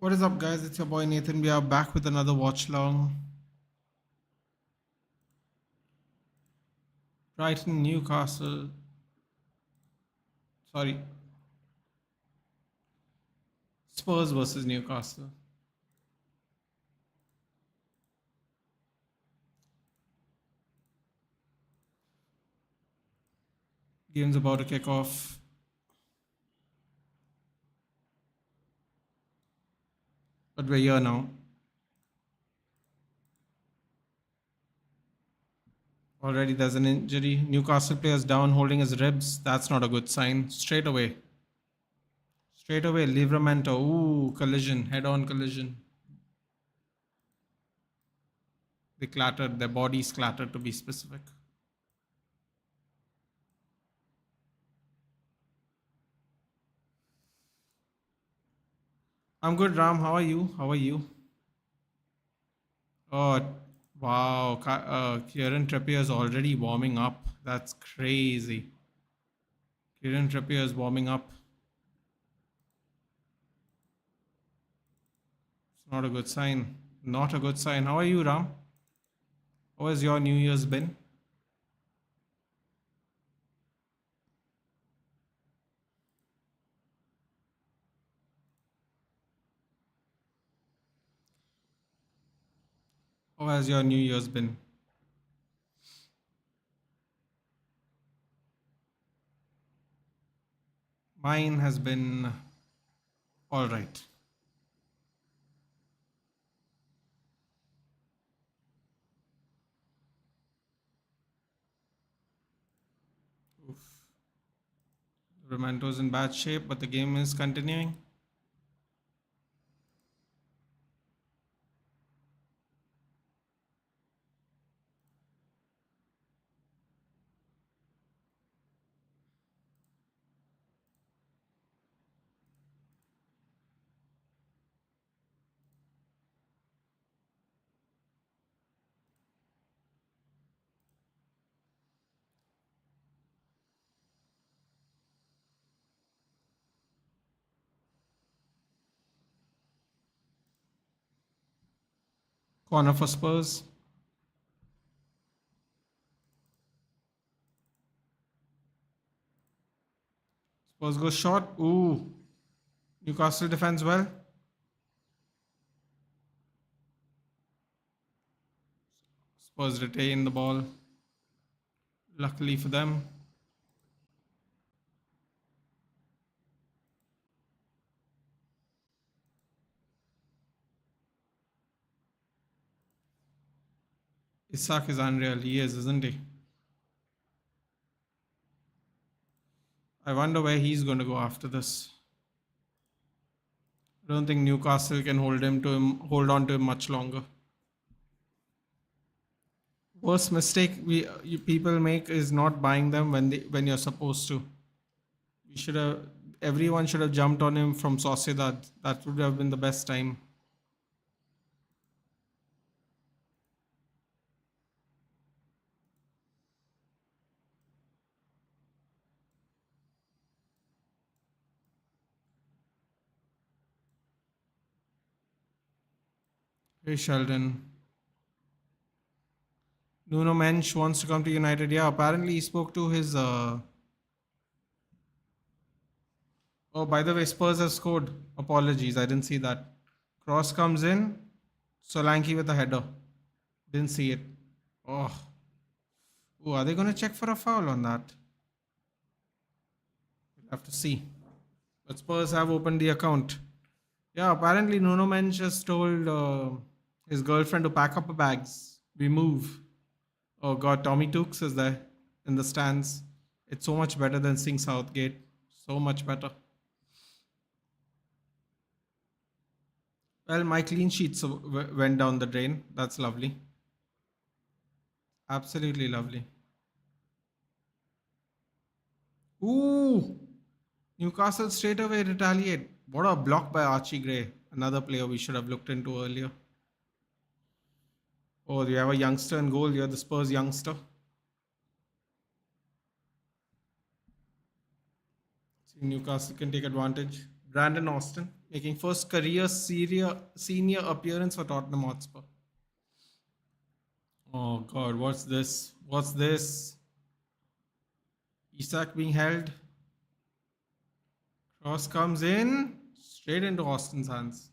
What is up, guys? It's your boy Nathan. We are back with another watch long. Brighton, Newcastle. Sorry, Spurs versus Newcastle. Game's about to kick off. But we're here now. Already there's an injury. Newcastle player's down holding his ribs. That's not a good sign. Straight away. Straight away, Livramento. Ooh, collision. Head-on collision. They clattered. Their bodies clattered, to be specific. I'm good, Ram. How are you? How are you? Oh, wow. Kieran Trippier is already warming up. That's crazy. Kieran Trippier is warming up. It's not a good sign. Not a good sign. How are you, Ram? How has your New Year's been? How has your New Year's been? Mine has been all right. Oof. Romanto's in bad shape, but the game is continuing. Corner for Spurs. Spurs goes short. Ooh. Newcastle defends well. Spurs retain the ball. Luckily for them. Isak is unreal. He is, isn't he? I wonder where he's going to go after this. I don't think Newcastle can hold on to him much longer. Worst mistake people make is not buying them when you're supposed to. You should have Everyone should have jumped on him from Sociedad. That would have been the best time. Hey Sheldon. Nuno Mensch wants to come to United. Yeah, apparently he spoke to his. Oh, by the way, Spurs have scored. Apologies, I didn't see that. Cross comes in. Solanke with a header. Didn't see it. Oh. Ooh, are they going to check for a foul on that? We'll have to see. But Spurs have opened the account. Yeah, apparently Nuno Mensch just told his girlfriend to pack up her bags. We move. Oh God, Tommy Tooks is there in the stands. It's so much better than seeing Southgate. So much better. Well, my clean sheets went down the drain. That's lovely. Absolutely lovely. Ooh! Newcastle straight away retaliate. What a block by Archie Gray. Another player we should have looked into earlier. Oh, you have a youngster in goal. You're the Spurs youngster. See, Newcastle can take advantage. Brandon Austin. making first career senior appearance for Tottenham Hotspur. Oh God, what's this? What's this? Isak being held. Cross comes in straight into Austin's hands.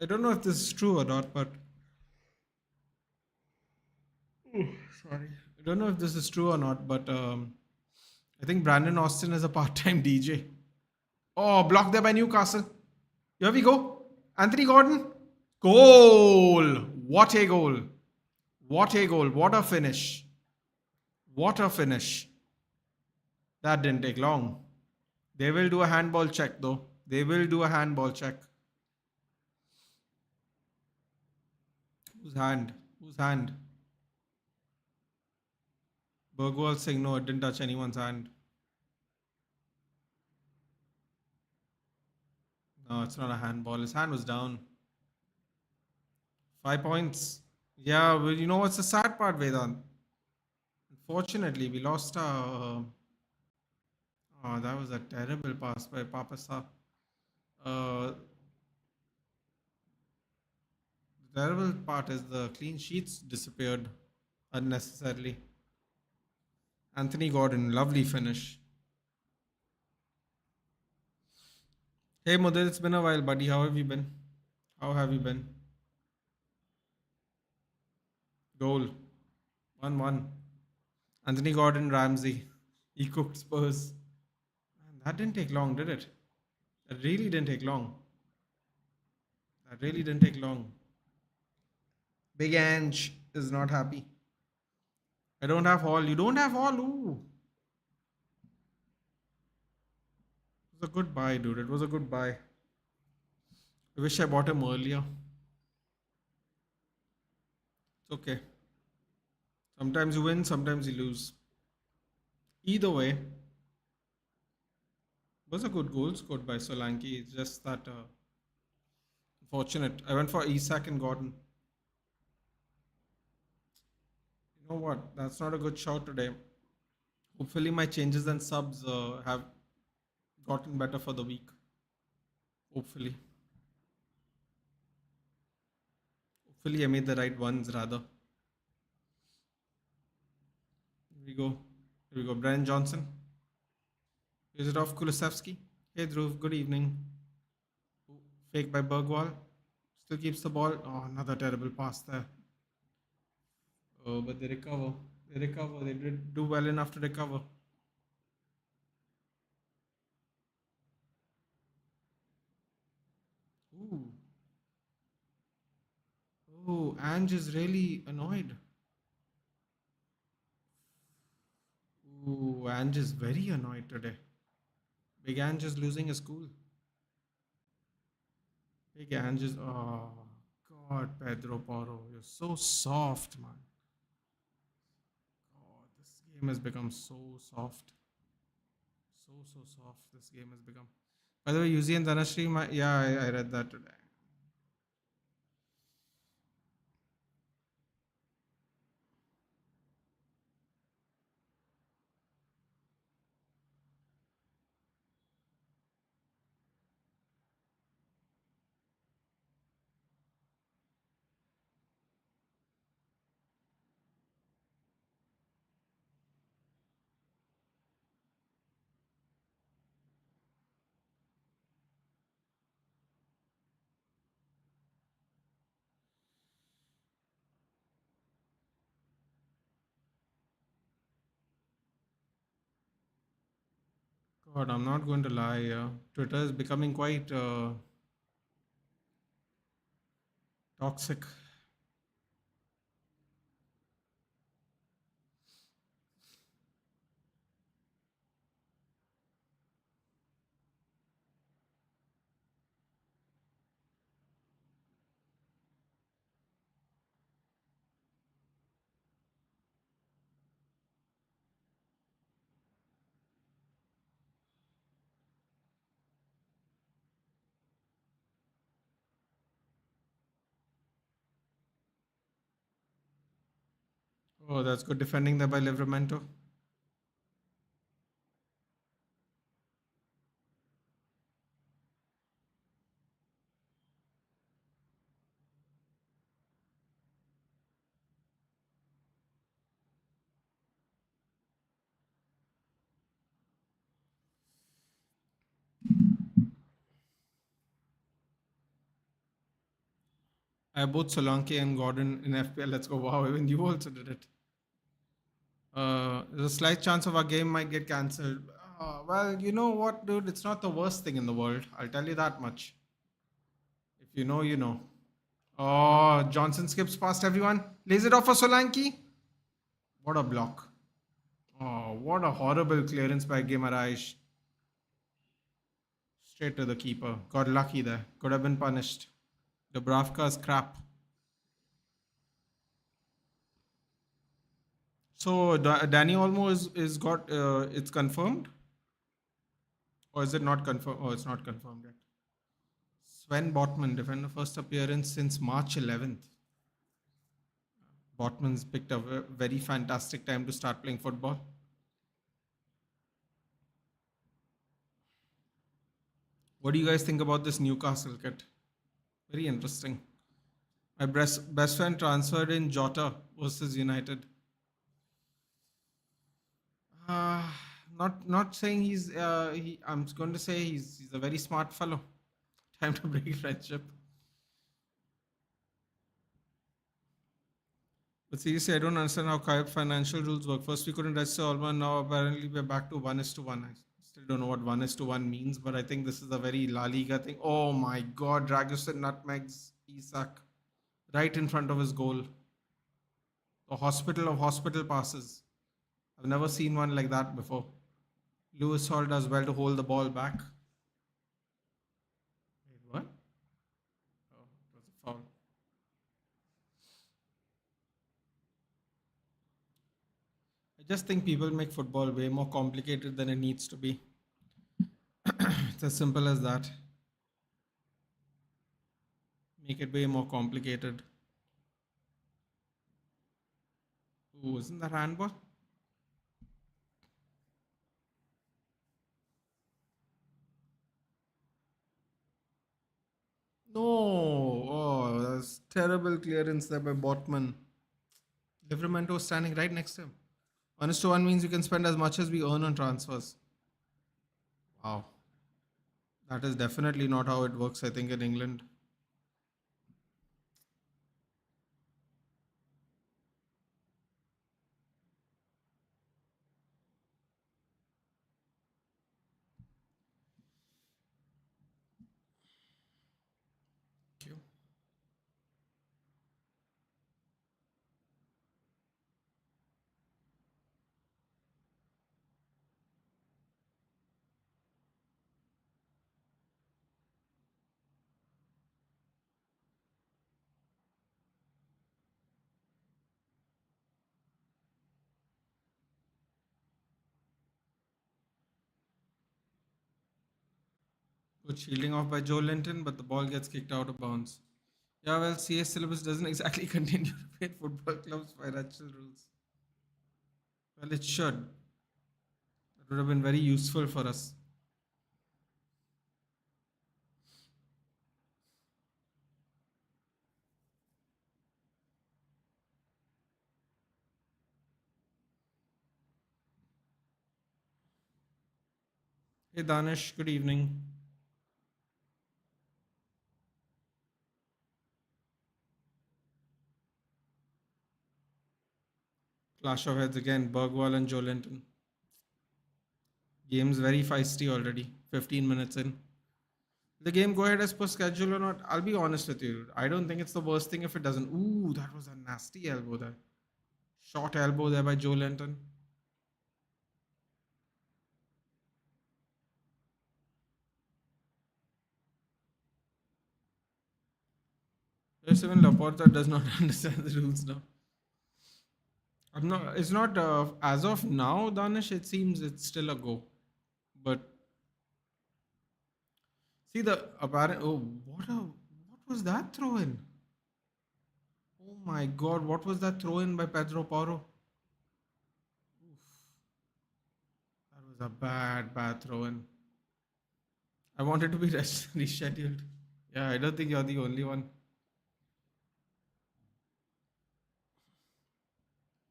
I don't know if this is true or not, but sorry, I don't know if this is true or not, but I think Brandon Austin is a part-time DJ. Oh, blocked there by Newcastle. Here we go. Anthony Gordon. Goal! What a goal! What a goal! What a finish! What a finish! That didn't take long. They will do a handball check though. They will do a handball check. Whose hand? Whose hand? Bergwall saying no, it didn't touch anyone's hand. No, it's not a handball. His hand was down. 5 points. Yeah, well, you know what's the sad part, Vedant? Unfortunately, we lost our. Oh, that was a terrible pass by Papasa. The terrible part is the clean sheets disappeared unnecessarily. Anthony Gordon, lovely finish. Hey Mudil, it's been a while, buddy. How have you been? How have you been? Goal. 1-1. Anthony Gordon, Ramsey. He cooked Spurs. Man, that didn't take long, did it? That really didn't take long. That really didn't take long. Big Ange is not happy. I don't have Hall. You don't have Hall. Ooh. It was a good buy, dude. It was a good buy. I wish I bought him earlier. It's okay. Sometimes you win, sometimes you lose. Either way, it was a good goal scored by Solanke. It's just that unfortunate. I went for Isak and Gordon. You know what? That's not a good shout today. Hopefully, my changes and subs have gotten better for the week. Hopefully. Hopefully, I made the right ones rather. Here we go. Here we go. Brian Johnson. Is it off Kulusevski? Hey Dhruv, good evening. Fake by Bergwall. Still keeps the ball. Oh, another terrible pass there. Oh, but they recover. They recover. They did do well enough to recover. Ooh. Oh, Ange is really annoyed. Ooh, Ange is very annoyed today. Big Ange is losing his cool. Big Ange is. Oh, God, Pedro Porro. You're so soft, man. God, this game has become so soft. So soft. This game has become. By the way, Yuzi and Dhanashree, yeah, I read that today. God, I'm not going to lie. Twitter is becoming quite toxic. Oh, that's good defending there by Livramento. I have both Solanke and Gordon in FPL. Let's go. Wow, even you also did it. There's a slight chance of our game might get cancelled. Well, you know what, dude? It's not the worst thing in the world. I'll tell you that much. If you know, you know. Oh, Johnson skips past everyone. Lays it off for Solanke. What a block. Oh, what a horrible clearance by Gimaraish. Straight to the keeper. Got lucky there. Could have been punished. Dubravka's crap. So Danny Olmo is got it's confirmed, or is it not confirmed? Oh, it's not confirmed yet. Sven Botman defender first appearance since March 11th. Botman's picked a very fantastic time to start playing football. What do you guys think about this Newcastle kit? Very interesting. My best friend transferred in Jota versus United. Uh, not saying I'm going to say he's a very smart fellow. Time to break friendship. But seriously, I don't understand how financial rules work. First, we couldn't register Alma, now apparently we're back to 1:1. I still don't know what 1:1 means, but I think this is a very La Liga thing. Oh my god, Dragusin nutmegs Isak right in front of his goal. The hospital of hospital passes. I've never seen one like that before. Lewis Hall does well to hold the ball back. Wait, what? Oh, it was a foul. I just think people make football way more complicated than it needs to be. It's as simple as that. Make it way more complicated. Ooh, isn't that handball? No. Oh, that's terrible clearance there by Botman. Livramento standing right next to him. 1:1 means you can spend as much as we earn on transfers. Wow. That is definitely not how it works, I think, in England. Thank you. Good shielding off by Joe Linton, but the ball gets kicked out of bounds. Yeah, well, CS syllabus doesn't exactly contain European football clubs' financial rules. Well, it should. That would have been very useful for us. Hey, Danish, good evening. Clash of heads again, Bergwall and Joe Linton. Game's very feisty already. 15 minutes in. The game go ahead as per schedule or not? I'll be honest with you. I don't think it's the worst thing if it doesn't. Ooh, that was a nasty elbow there. Short elbow there by Joe Linton. There's even Laporta does not understand the rules now. I'm not. It's not as of now, Danish. It seems it's still a go, but see the apparent. Oh, what was that throw in? Oh my God! What was that throw in by Pedro Porro? That was a bad throw in. I wanted to be rescheduled. Yeah, I don't think you're the only one.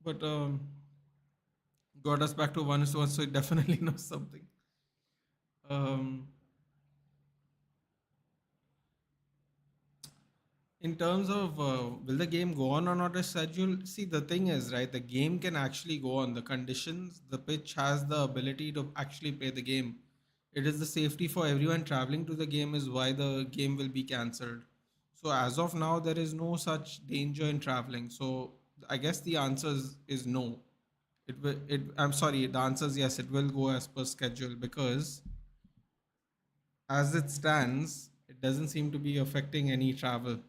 But got us back to 1:1, so it definitely knows something. Um, In terms of will the game go on or not as scheduled? See, the thing is, right, the game can actually go on. The conditions, the pitch has the ability to actually play the game. It is the safety for everyone traveling to the game is why the game will be cancelled. So as of now, there is no such danger in traveling. So I guess the answer is no. It will. It. I'm sorry. The answer is yes. It will go as per schedule because as it stands, it doesn't seem to be affecting any travel.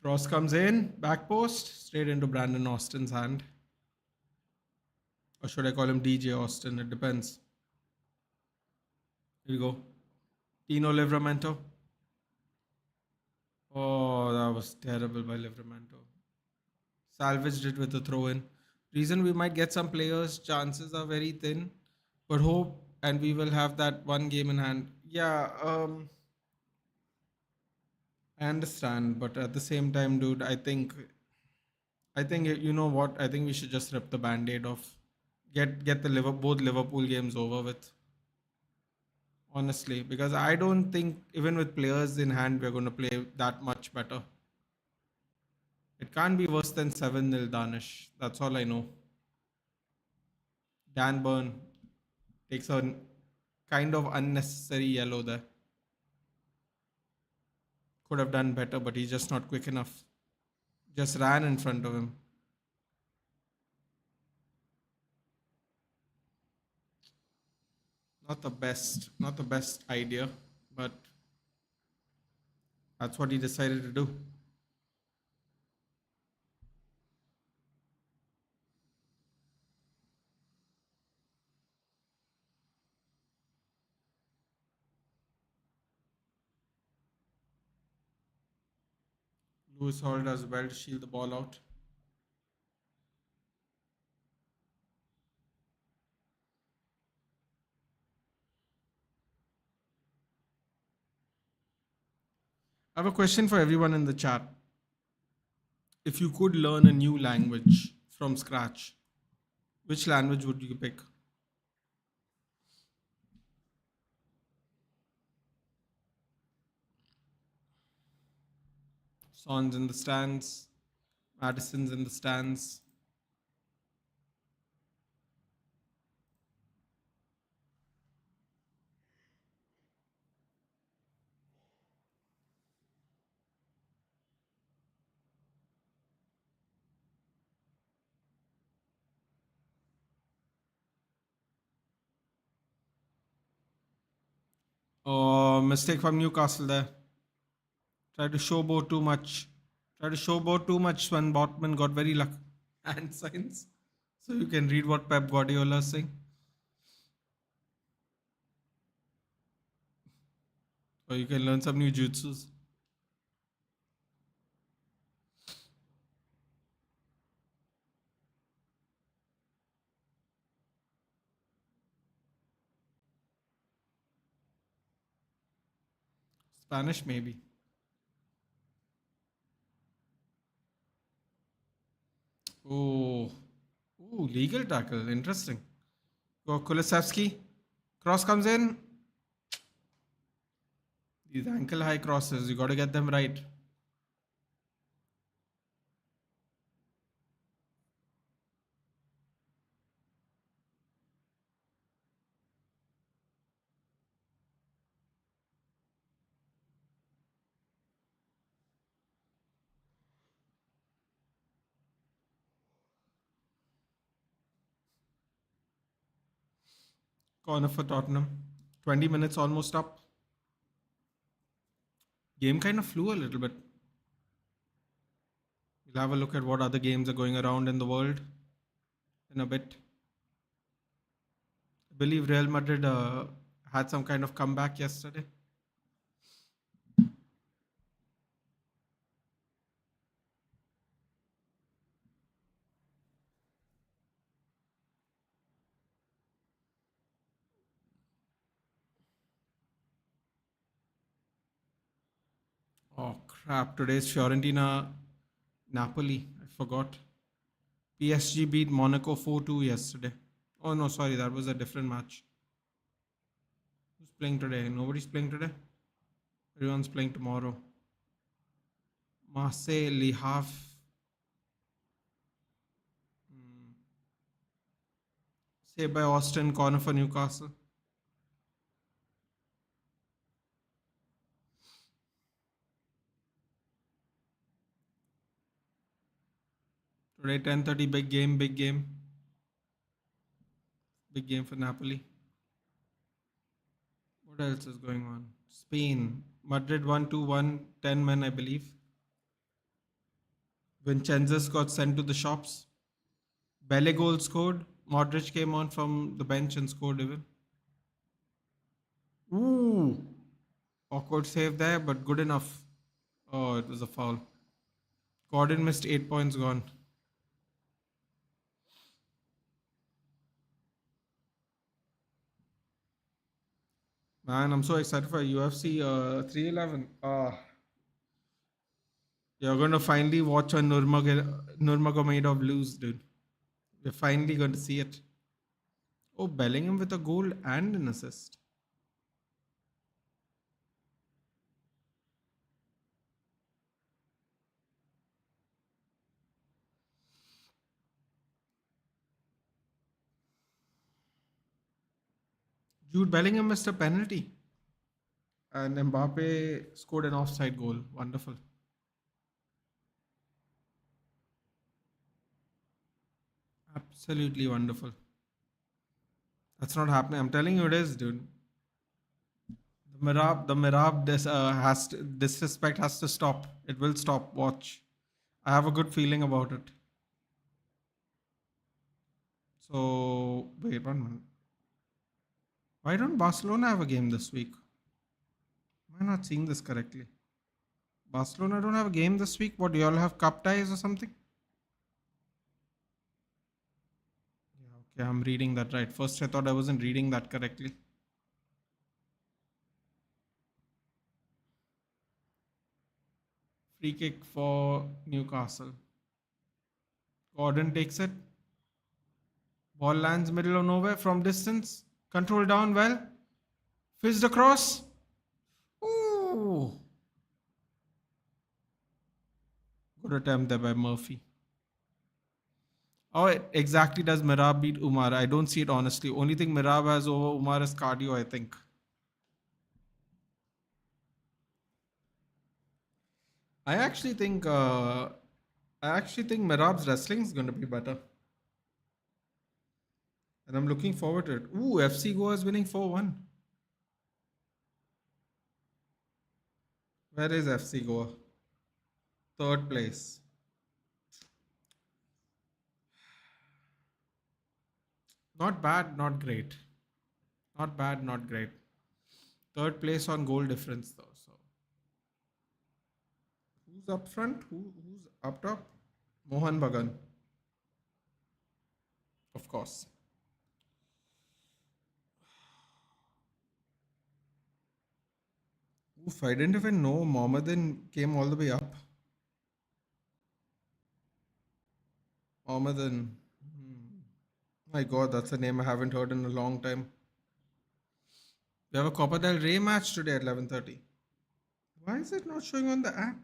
Cross comes in, back post, straight into Brandon Austin's hand. Or should I call him DJ Austin? It depends. Here we go. Tino Livramento. Oh, that was terrible by Livramento. Salvaged it with a throw in. Reason we might get some players, chances are very thin, but hope and we will have that one game in hand. Yeah, I understand, but at the same time, dude, I think you know what? I think we should just rip the band-aid off. Get the both Liverpool games over with. Honestly, because I don't think even with players in hand we're going to play that much better. It can't be worse than 7-0 Danish. That's all I know. Dan Burn takes a kind of unnecessary yellow there. Could have done better, but he's just not quick enough. Just ran in front of him. Not the best idea, but that's what he decided to do. Lewis Hall does well to shield the ball out. I have a question for everyone in the chat. If you could learn a new language from scratch, which language would you pick? Son's in the stands, Madison's in the stands. Oh, mistake from Newcastle there. Tried to showboat too much. Tried to showboat too much when Botman got very lucky. Hand signs. So you can read what Pep Guardiola is saying. Or you can learn some new jutsus. Spanish maybe. Oh. Ooh, legal tackle. Interesting. Go Kulisevsky. Cross comes in. These ankle high crosses, you got to get them right. Corner for Tottenham. 20 minutes almost up. Game kind of flew a little bit. We'll have a look at what other games are going around in the world in a bit. I believe Real Madrid had some kind of comeback yesterday. Oh crap! Today's Fiorentina Napoli. I forgot. PSG beat Monaco 4-2 yesterday. Oh no, sorry, that was a different match. Who's playing today? Nobody's playing today. Everyone's playing tomorrow. Marseille, Le Havre. Saved by Austin, corner for Newcastle. Today 10:30, big game, big game. Big game for Napoli. What else is going on? Spain. Madrid 1-2-1, 10 men, I believe. Vincenzus got sent to the shops. Bele goal scored. Modric came on from the bench and scored even. Ooh. Awkward save there, but good enough. Oh, it was a foul. Gordon missed 8 points gone. Man, I'm so excited for UFC 311. You're going to finally watch a Nurmagomedov lose, dude. We're finally going to see it. Oh, Bellingham with a goal and an assist. Jude Bellingham missed a penalty. And Mbappe scored an offside goal. Wonderful. Absolutely wonderful. That's not happening. I'm telling you it is, dude. The disrespect has to stop. It will stop. Watch. I have a good feeling about it. So wait 1 minute. Why don't Barcelona have a game this week? Am I not seeing this correctly? Barcelona don't have a game this week. What, do you all have cup ties or something? Yeah, okay, I'm reading that right. First, I thought I wasn't reading that correctly. Free kick for Newcastle. Gordon takes it. Ball lands middle of nowhere from distance. Control down well. Fizzed across. Ooh. Good attempt there by Murphy. How exactly does Mirab beat Umar? I don't see it honestly. Only thing Mirab has over Umar is cardio, I think. I actually think Mirab's wrestling is going to be better. And I'm looking forward to it. Ooh, FC Goa is winning 4-1. Where is FC Goa? Third place. Not bad, not great. Not bad, not great. Third place on goal difference though. So who's up front? Who's up top? Mohan Bagan. Of course. Oof, I didn't even know Mohammedan came all the way up. Mohammedan. My God, that's a name I haven't heard in a long time. We have a Copa del Rey match today at 11:30. Why is it not showing on the app?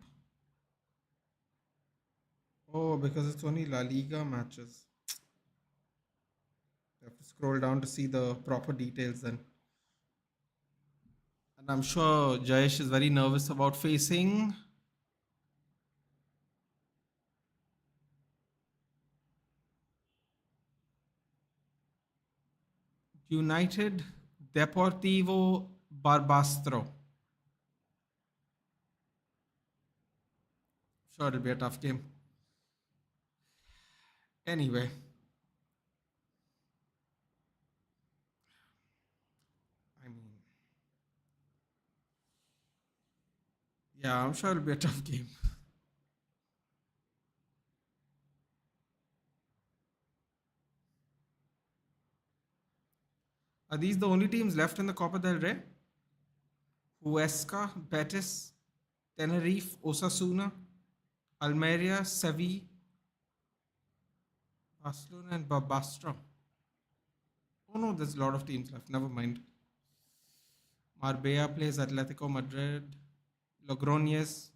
Oh, because it's only La Liga matches. You have to scroll down to see the proper details then. And I'm sure Jayesh is very nervous about facing United Deportivo Barbastro. Sure, it'll be a tough game. Anyway, I mean, yeah, I'm sure it'll be a tough game. Are these the only teams left in the Copa del Rey? Huesca, Betis, Tenerife, Osasuna, Almeria, Seville. Barcelona and Bastra. Oh no, there's a lot of teams left. Never mind. Marbella plays Atletico Madrid. Logroñez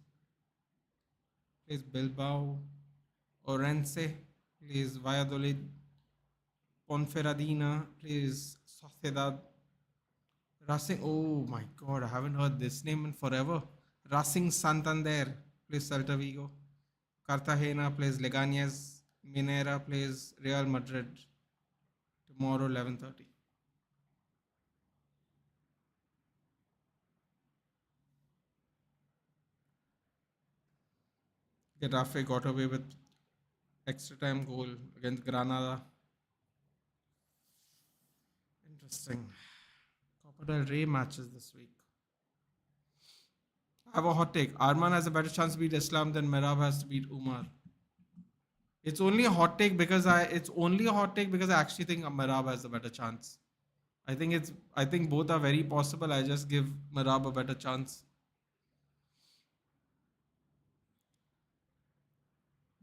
plays Bilbao. Orense plays Valladolid. Ponferradina plays Sociedad. Racing. Oh my god, I haven't heard this name in forever. Racing Santander plays Celta Vigo. Cartagena plays Leganés. Minera plays Real Madrid. Tomorrow 11:30. Getafe got away with extra time goal against Granada. Interesting. Copa del Rey matches this week. I have a hot take. Arman has a better chance to beat Islam than Merab has to beat Umar. It's only a hot take because I actually think Merab has a better chance. I think both are very possible. I just give Merab a better chance.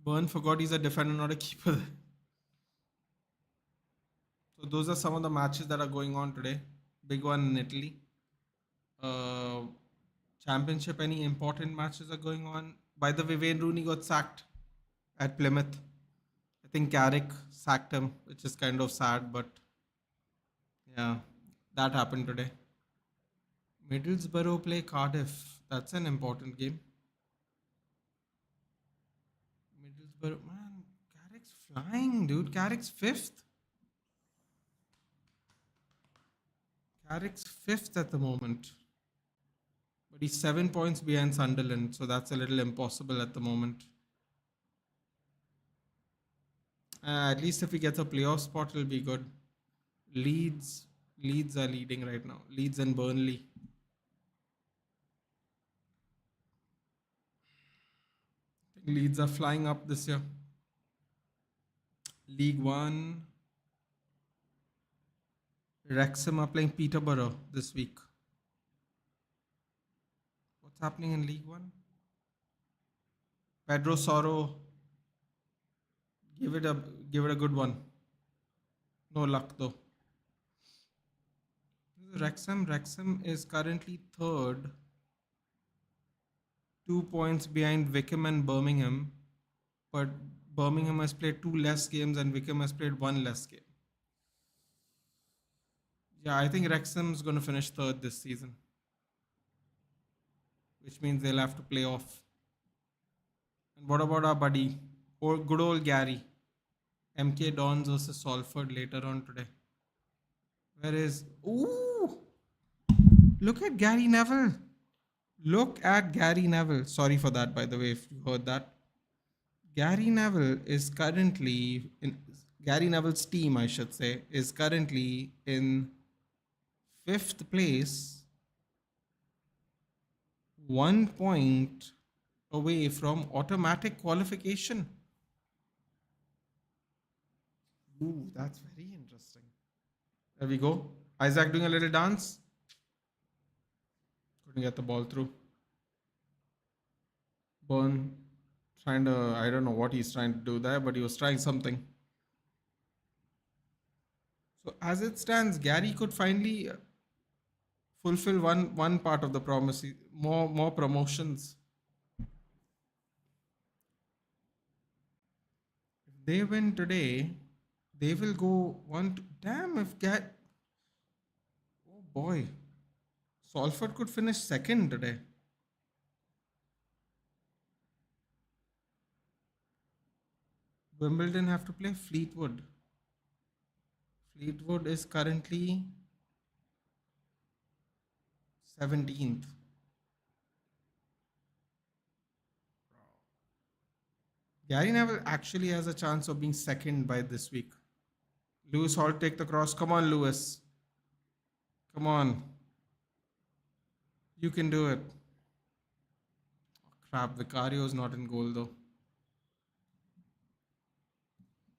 Byrne forgot he's a defender, not a keeper. So those are some of the matches that are going on today. Big one in Italy. Championship, any important matches are going on? By the way, Wayne Rooney got sacked at Plymouth. I think Carrick sacked him, which is kind of sad, but yeah, that happened today. Middlesbrough play Cardiff. That's an important game. Middlesbrough, man, Carrick's flying, dude. Carrick's fifth. Carrick's fifth at the moment. But he's 7 points behind Sunderland, so that's a little impossible at the moment. At least if he gets a playoff spot, it'll be good. Leeds are leading right now. Leeds and Burnley. Leeds are flying up this year. League One. Wrexham are playing Peterborough this week. What's happening in League One? Pedro Soro. Give it a good one. No luck though. Wrexham is currently third. 2 points behind Wickham and Birmingham. But Birmingham has played 2 less games and Wickham has played 1 less game. Yeah, I think Wrexham's going to finish third this season. Which means they'll have to play off. And what about our buddy? Good old Gary. MK Dons versus Salford later on today. Where is... Ooh! Look at Gary Neville. Sorry for that, by the way, if you heard that. Gary Neville is currently... Gary Neville's team, I should say, is currently in 5th place. 1 point away from automatic qualification. Ooh, that's very interesting. There we go. Isaac doing a little dance. Couldn't get the ball through. Byrne trying to, I don't know what he's trying to do there, but he was trying something. So as it stands, Gary could finally fulfill one part of the promise. More promotions. If they win today, they will go damn, if oh boy. Salford could finish second today. Wimbledon have to play Fleetwood. Fleetwood is currently 17th. Gary Neville actually has a chance of being second by this week. Lewis Hall take the cross. Come on, Lewis. Come on. You can do it. Oh, crap, Vicario is not in goal though.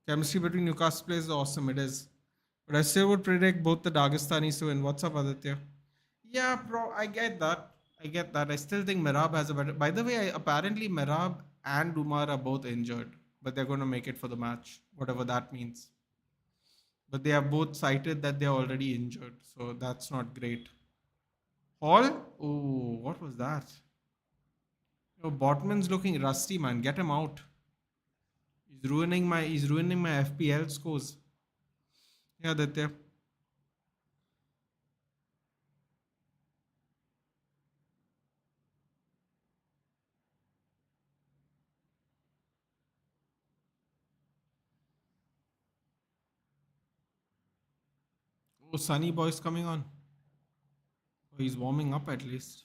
Chemistry between Newcastle players is awesome. It is. But I still would predict both the Dagestanis to win. What's up, Aditya? Yeah, bro, I get that. I still think Merab has a better... By the way, apparently Merab and Umar are both injured. but they're going to make it for the match, whatever that means. But they have both cited that they're already injured, so that's not great. Hall? Oh, what was that? Botman's looking rusty, man. Get him out. He's ruining my FPL scores. Yeah, Aditya. Oh, Sunny Boy's coming on. Oh, he's warming up at least.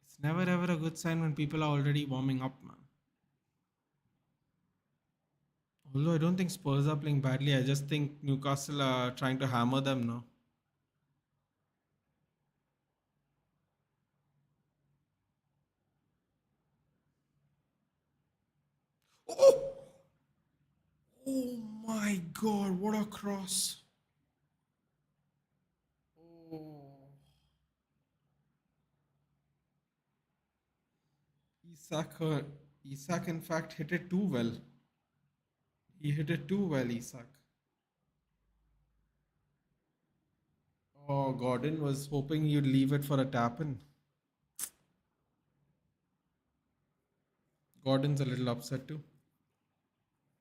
It's never ever a good sign when people are already warming up, man. Although I don't think Spurs are playing badly, I just think Newcastle are trying to hammer them now. Oh! Oh my god, what a cross. Oh. Isak, Isak in fact hit it too well. He hit it too well, Isak. Oh, Gordon was hoping you'd leave it for a tap in. Gordon's a little upset too.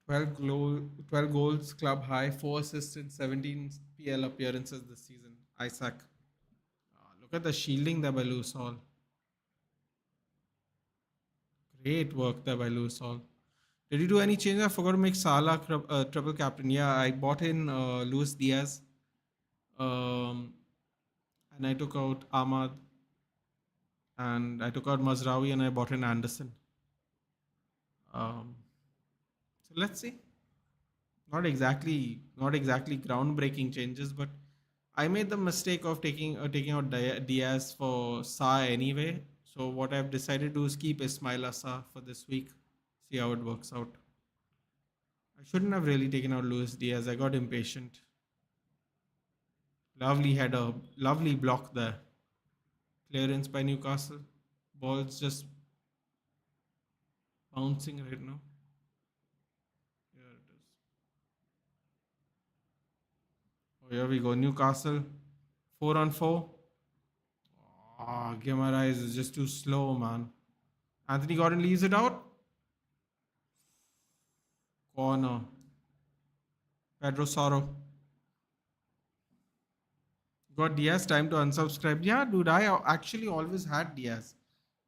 12 goals, club high, 4 assists in 17 PL appearances this season. Isaac. Look at the shielding there by Lewis Hall. Great work there by Lewis Hall. Did you do any change? I forgot to make Salah triple captain. Yeah, I bought in Luis Diaz. Um, and I took out Ahmad. And I took out Mazraoui and I bought in Anderson. Um, so let's see. Not exactly groundbreaking changes, but I made the mistake of taking out Diaz for Sa anyway. So what I've decided to do is keep Ismail Assar for this week. See how it works out. I shouldn't have really taken out Luis Diaz. I got impatient. Lovely header, lovely block there. Clearance by Newcastle. Ball's just bouncing right now. Here it is. Oh, here we go. Newcastle. 4 on 4. Ah, Guimaraes is just too slow, man. Anthony Gordon leaves it out. Corner. Pedro Soro. Got Diaz time to unsubscribe. Yeah, dude, I actually always had Diaz.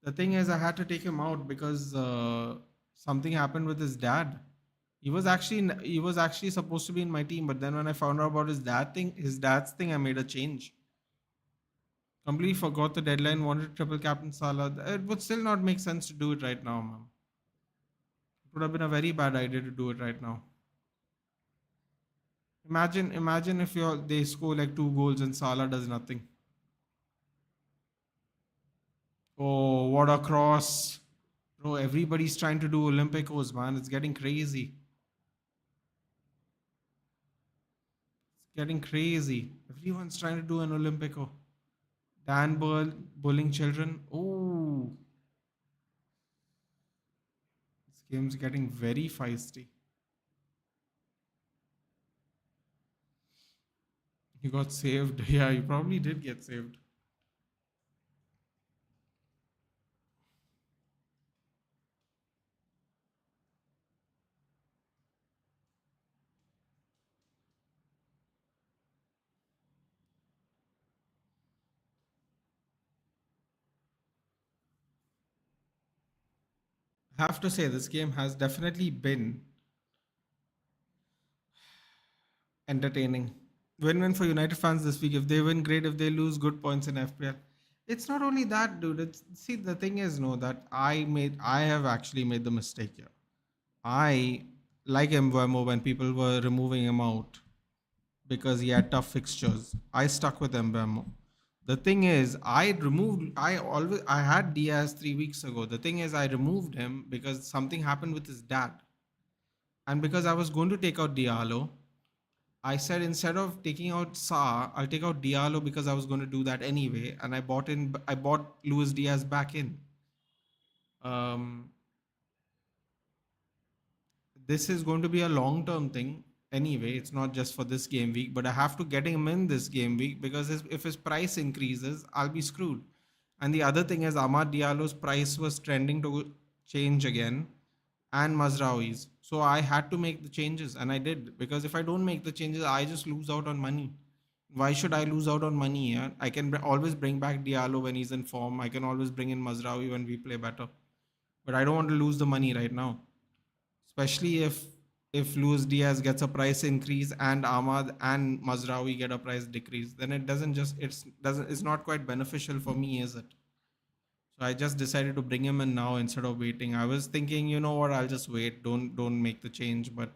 The thing is, I had to take him out because something happened with his dad. He was actually supposed to be in my team, but then when I found out about his dad's thing, I made a change. Completely forgot the deadline. Wanted triple captain Salah. It would still not make sense to do it right now, man. It would have been a very bad idea to do it right now. Imagine if they score like 2 goals and Salah does nothing. Oh, what a cross! Bro, everybody's trying to do Olympicos, man. It's getting crazy. It's getting crazy. Everyone's trying to do an Olympico. Dan Bull bullying children. Oh, this game's getting very feisty. He got saved. Yeah, he probably did get saved. I have to say, this game has definitely been entertaining. Win-win for United fans this week. If they win, great. If they lose, good points in FPL. It's not only that, dude. See, the thing is, no, that I have actually made the mistake here. I like Mbeumo when people were removing him out because he had tough fixtures. I stuck with Mbeumo. The thing is, I had Diaz 3 weeks ago. The thing is, I removed him because something happened with his dad, and because I was going to take out Diallo, I said instead of taking out Sa, I'll take out Diallo because I was going to do that anyway, and I bought Luis Diaz back in. Um, this is going to be a long term thing anyway. It's not just for this game week, but I have to get him in this game week because if his price increases, I'll be screwed. And the other thing is, Ahmad Diallo's price was trending to change again, and Mazraoui's. So I had to make the changes, and I did, because if I don't make the changes, I just lose out on money. Why should I lose out on money? Yeah? I can always bring back Diallo when he's in form. I can always bring in Mazraoui when we play better. But I don't want to lose the money right now, especially if Luis Diaz gets a price increase and Ahmad and Mazraoui get a price decrease. Then it's not quite beneficial for me, is it? So I just decided to bring him in now instead of waiting. I was thinking, you know what, I'll just wait. Don't make the change. But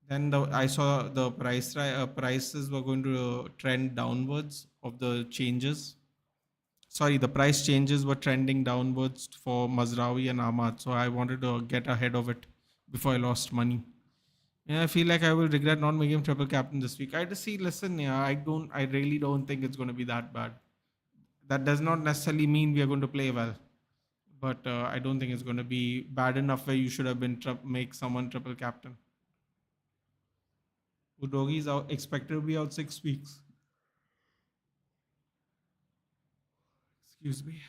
then I saw the prices were going to trend downwards of the changes. Sorry, the price changes were trending downwards for Mazraoui and Ahmad. So I wanted to get ahead of it before I lost money. Yeah, I feel like I will regret not making him triple captain this week. I just see, listen, yeah, I really don't think it's going to be that bad. That does not necessarily mean we are going to play well, but I don't think it's going to be bad enough where you should have been make someone triple captain. Udogi is out, expected to be out 6 weeks. Excuse me,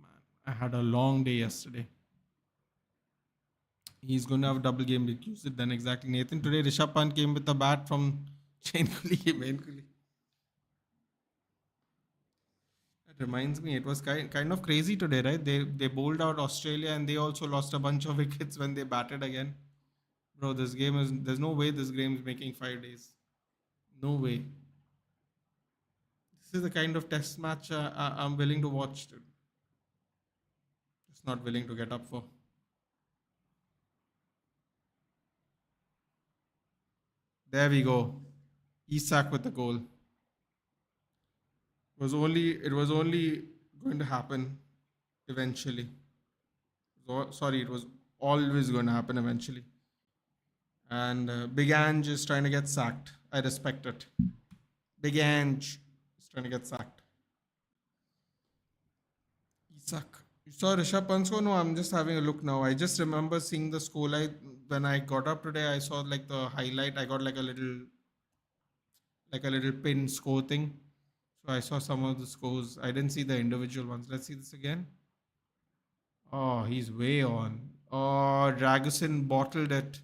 man. I had a long day yesterday. He's going to have a double game week. Use it then exactly, Nathan. Today, Rishabh Pant came with a bat from Chain Kohli. That reminds me, it was kind of crazy today, right? They bowled out Australia and they also lost a bunch of wickets when they batted again. Bro, there's no way this game is making 5 days. No way. This is the kind of test match I'm willing to watch. Dude. Just not willing to get up for. There we go. Isak with the goal. It was only going to happen eventually. Sorry, it was always going to happen eventually. And Big Ange is trying to get sacked. I respect it. Big Ange is trying to get sacked. Isak. You saw Rishabh Pant's score? No, I'm just having a look now. I just remember seeing the scoreline when I got up today. I saw like the highlight. I got like a little pin score thing. So I saw some of the scores. I didn't see the individual ones. Let's see this again. Oh, he's way on. Oh, Dragusin bottled it.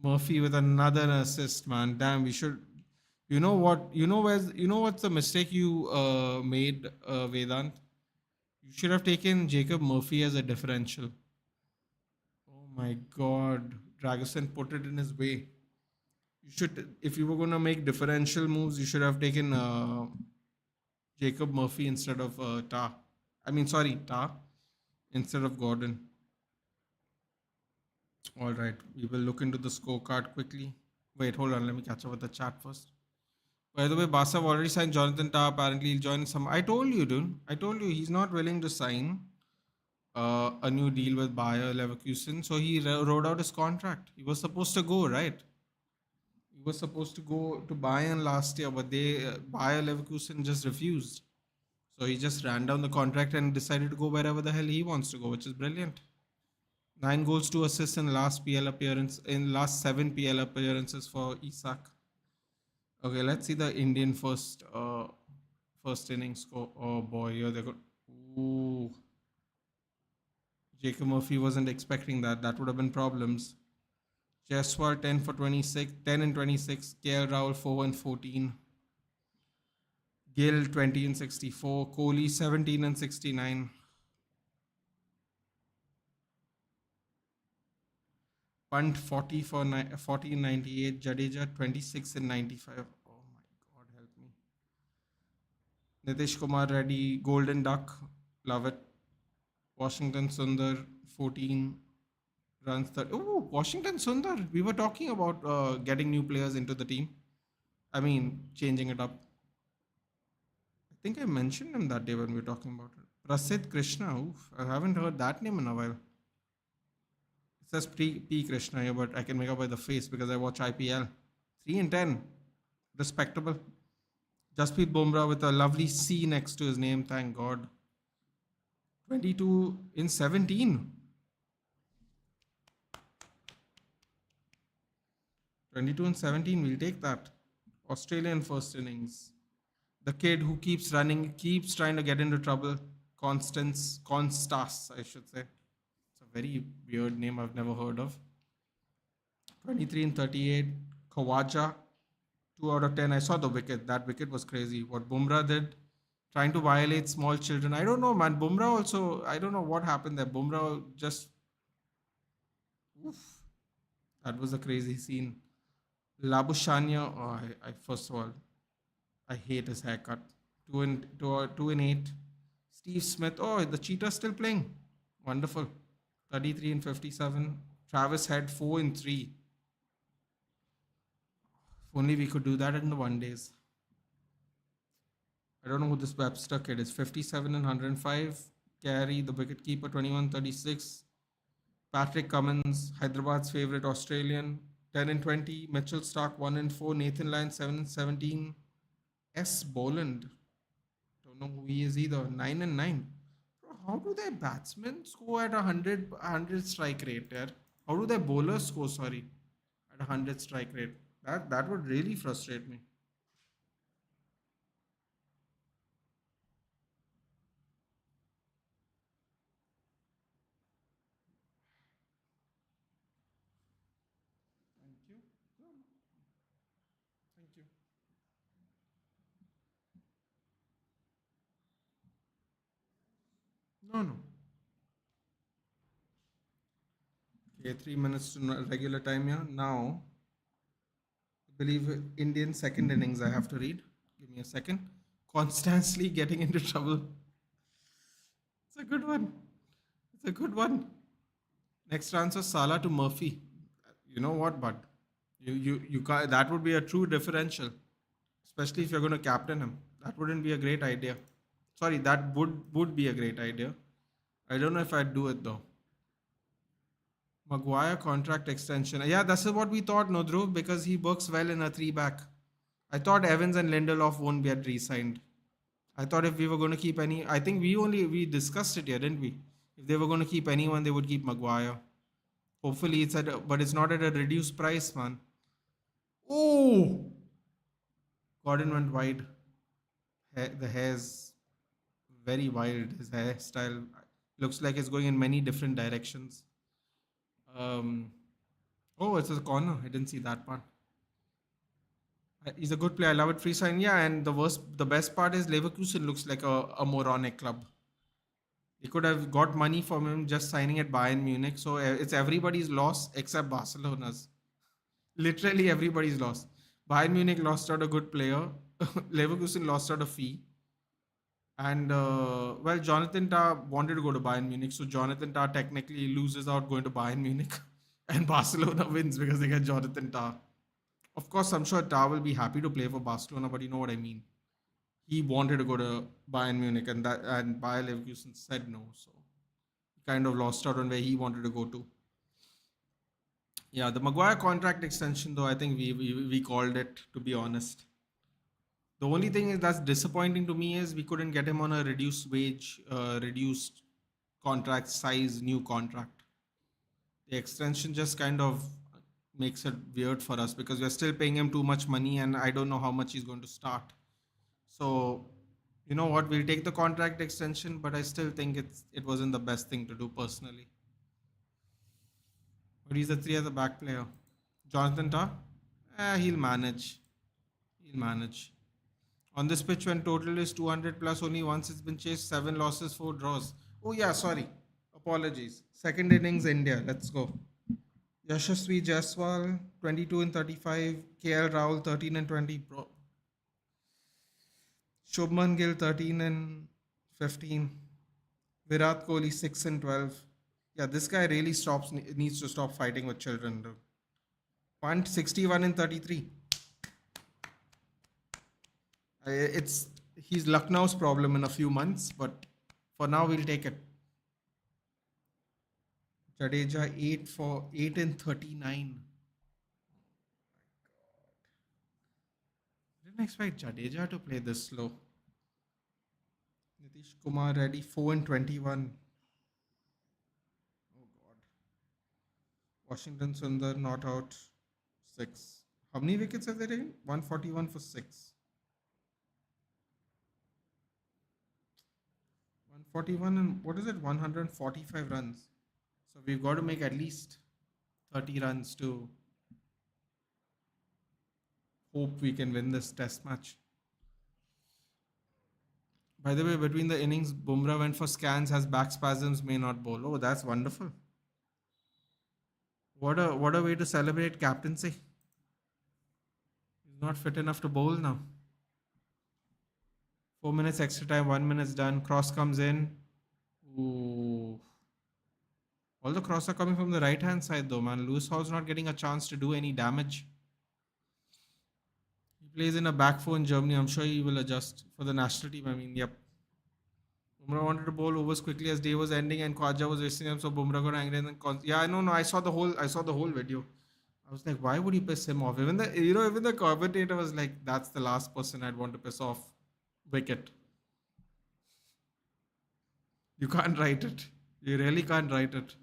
Murphy with another assist, man. Damn, we should. You know what? What's the mistake you made, Vedant? You should have taken Jacob Murphy as a differential. Oh my God, Dragusin put it in his way. You should, if you were gonna make differential moves, you should have taken Jacob Murphy instead of Ta. Ta instead of Gordon. All right, we will look into the scorecard quickly. Wait, hold on. Let me catch up with the chat first. By the way, Barca have already signed Jonathan Tah. Apparently, he'll join some. I told you, dude. I told you he's not willing to sign a new deal with Bayer Leverkusen. So he wrote out his contract. He was supposed to go, right? He was supposed to go to Bayern last year, but Bayer Leverkusen just refused. So he just ran down the contract and decided to go wherever the hell he wants to go, which is brilliant. 9 goals, 2 assists in last 7 PL appearances for Isak. Okay, let's see the Indian first inning score. Oh boy, here they go. Ooh. Jacob Murphy wasn't expecting that. That would have been problems. Jaiswal 10 for 26, 10 and 26. KL Rahul 4 and 14. Gill 20 and 64. Kohli 17 and 69. Punt 40 for 40 and 98. Jadeja 26 and 95. Oh my God, help me. Nitish Kumar Reddy, Golden Duck, love it. Washington Sundar 14 runs. Oh, Washington Sundar. We were talking about getting new players into the team. Changing it up. I think I mentioned him that day when we were talking about it. Prasidh Krishna. Oof, I haven't heard that name in a while. It says P. Krishna here, but I can make out by the face because I watch IPL. 3 and 10. Respectable. Jasprit Bumrah with a lovely C next to his name. Thank God. 22 in 17. 22 and 17, we'll take that. Australian first innings. The kid who keeps running, keeps trying to get into trouble. Constas, I should say. It's a very weird name I've never heard of. 23 and 38. Khawaja, 2 out of 10. I saw the wicket. That wicket was crazy. What Bumrah did, trying to violate small children. I don't know, man. Bumrah also, I don't know what happened there. Bumrah just, oof, that was a crazy scene. Labushania, oh, first of all, I hate his haircut. 2 and 8. Steve Smith, oh, the cheetah's still playing. Wonderful. 33 and 57. Travis Head, 4 and 3. If only we could do that in the one days. I don't know who this Webster kid is. 57 and 105. Carey, the wicketkeeper, 21-36. Patrick Cummins, Hyderabad's favourite Australian, 10 and 20. Mitchell Stark, 1 and 4. Nathan Lyon, 7 and 17. S. Boland, don't know who he is either, 9 and 9. Bro, how do their batsmen score at 100 strike rate there? How do their bowlers score, sorry, at 100 strike rate? That would really frustrate me. Thank you. Thank you. No, no. Okay, 3 minutes to regular time here. Now, I believe Indian second innings I have to read. Give me a second. Constantly getting into trouble. It's a good one. It's a good one. Next transfer, Salah to Murphy. You know what, bud? You that would be a true differential, especially if you're going to captain him. That wouldn't be a great idea. Sorry, that would be a great idea. I don't know if I'd do it though. Maguire contract extension. Yeah, that's what we thought, no, Dhruv, because he works well in a three back. I thought Evans and Lindelof won't get re-signed. I thought if we were going to keep any, I think we discussed it here, didn't we? If they were going to keep anyone, they would keep Maguire. Hopefully it's but it's not at a reduced price, man. Oh, Gordon went wide. The hair's very wild. His hairstyle looks like it's going in many different directions. Um, oh, it's a corner. I didn't see that part. He's a good player. I love it. Free sign, yeah. And the best part is Leverkusen looks like a moronic club. They could have got money from him just signing at Bayern Munich. So it's everybody's loss except Barcelona's. Literally everybody's loss. Bayern Munich lost out a good player. Leverkusen lost out a fee. And well, Jonathan Tah wanted to go to Bayern Munich, so Jonathan Tah technically loses out going to Bayern Munich, and Barcelona wins because they get Jonathan Tah. Of course, I'm sure Tah will be happy to play for Barcelona, but you know what I mean. He wanted to go to Bayern Munich, and Bayer Leverkusen said no, so he kind of lost out on where he wanted to go to. Yeah, the Maguire contract extension, though, I think we called it, to be honest. The only thing is that's disappointing to me is we couldn't get him on a reduced wage, reduced contract size, new contract. The extension just kind of makes it weird for us because we're still paying him too much money and I don't know how much he's going to start. So, you know what, we'll take the contract extension, but I still think it wasn't the best thing to do personally. But he's a three at the back player. Jonathan Tah? He'll manage. He'll manage. On this pitch, when total is 200 plus, only once it's been chased, 7 losses, 4 draws. Oh yeah, sorry. Apologies. Second innings, India. Let's go. Yashasvi Jaiswal, 22 and 35. KL Rahul, 13 and 20. Bro. Shubman Gill, 13 and 15. Virat Kohli, 6 and 12. Yeah, this guy really needs to stop fighting with children. Punt, 61 and 33. He's Lucknow's problem in a few months, but for now we'll take it. Jadeja 8 and 39. Didn't expect Jadeja to play this slow. Nitish Kumar Reddy 4 and 21. Oh God. Washington Sundar not out 6. How many wickets have they taken? 141 for 6. 141 and what is it? 145 runs. So we've got to make at least 30 runs to hope we can win this test match. By the way, between the innings, Bumrah went for scans, has back spasms, may not bowl. Oh, that's wonderful. What a way to celebrate captaincy. He's not fit enough to bowl now. 4 minutes extra time, 1 minute's done. Cross comes in. Ooh. All the crosses are coming from the right hand side though, man. Lewis Hall's not getting a chance to do any damage. He plays in a back four in Germany. I'm sure he will adjust for the national team. I mean, yep. Bumrah wanted to bowl overs quickly as day was ending and Khwaja was wasting them, so Bumrah got angry and then yeah, no, I saw the whole video. I was like, why would he piss him off? Even the commentator was like, that's the last person I'd want to piss off. Wicket. You can't write it. You really can't write it.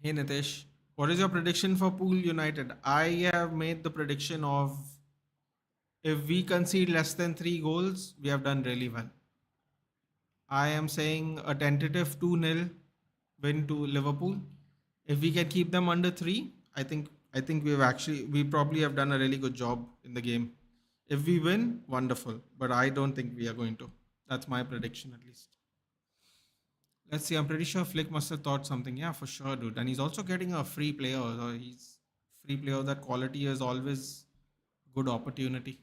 Hey Nitesh, what is your prediction for Pool United? I have made the prediction of if we concede less than 3 goals, we have done really well. I am saying a tentative 2-0 win to Liverpool. If we can keep them under 3, I think we probably have done a really good job in the game. If we win, wonderful. But I don't think we are going to. That's my prediction at least. Let's see. I'm pretty sure Flick must have thought something. Yeah, for sure, dude. And he's also getting a free player. So he's free player of that quality is always good opportunity.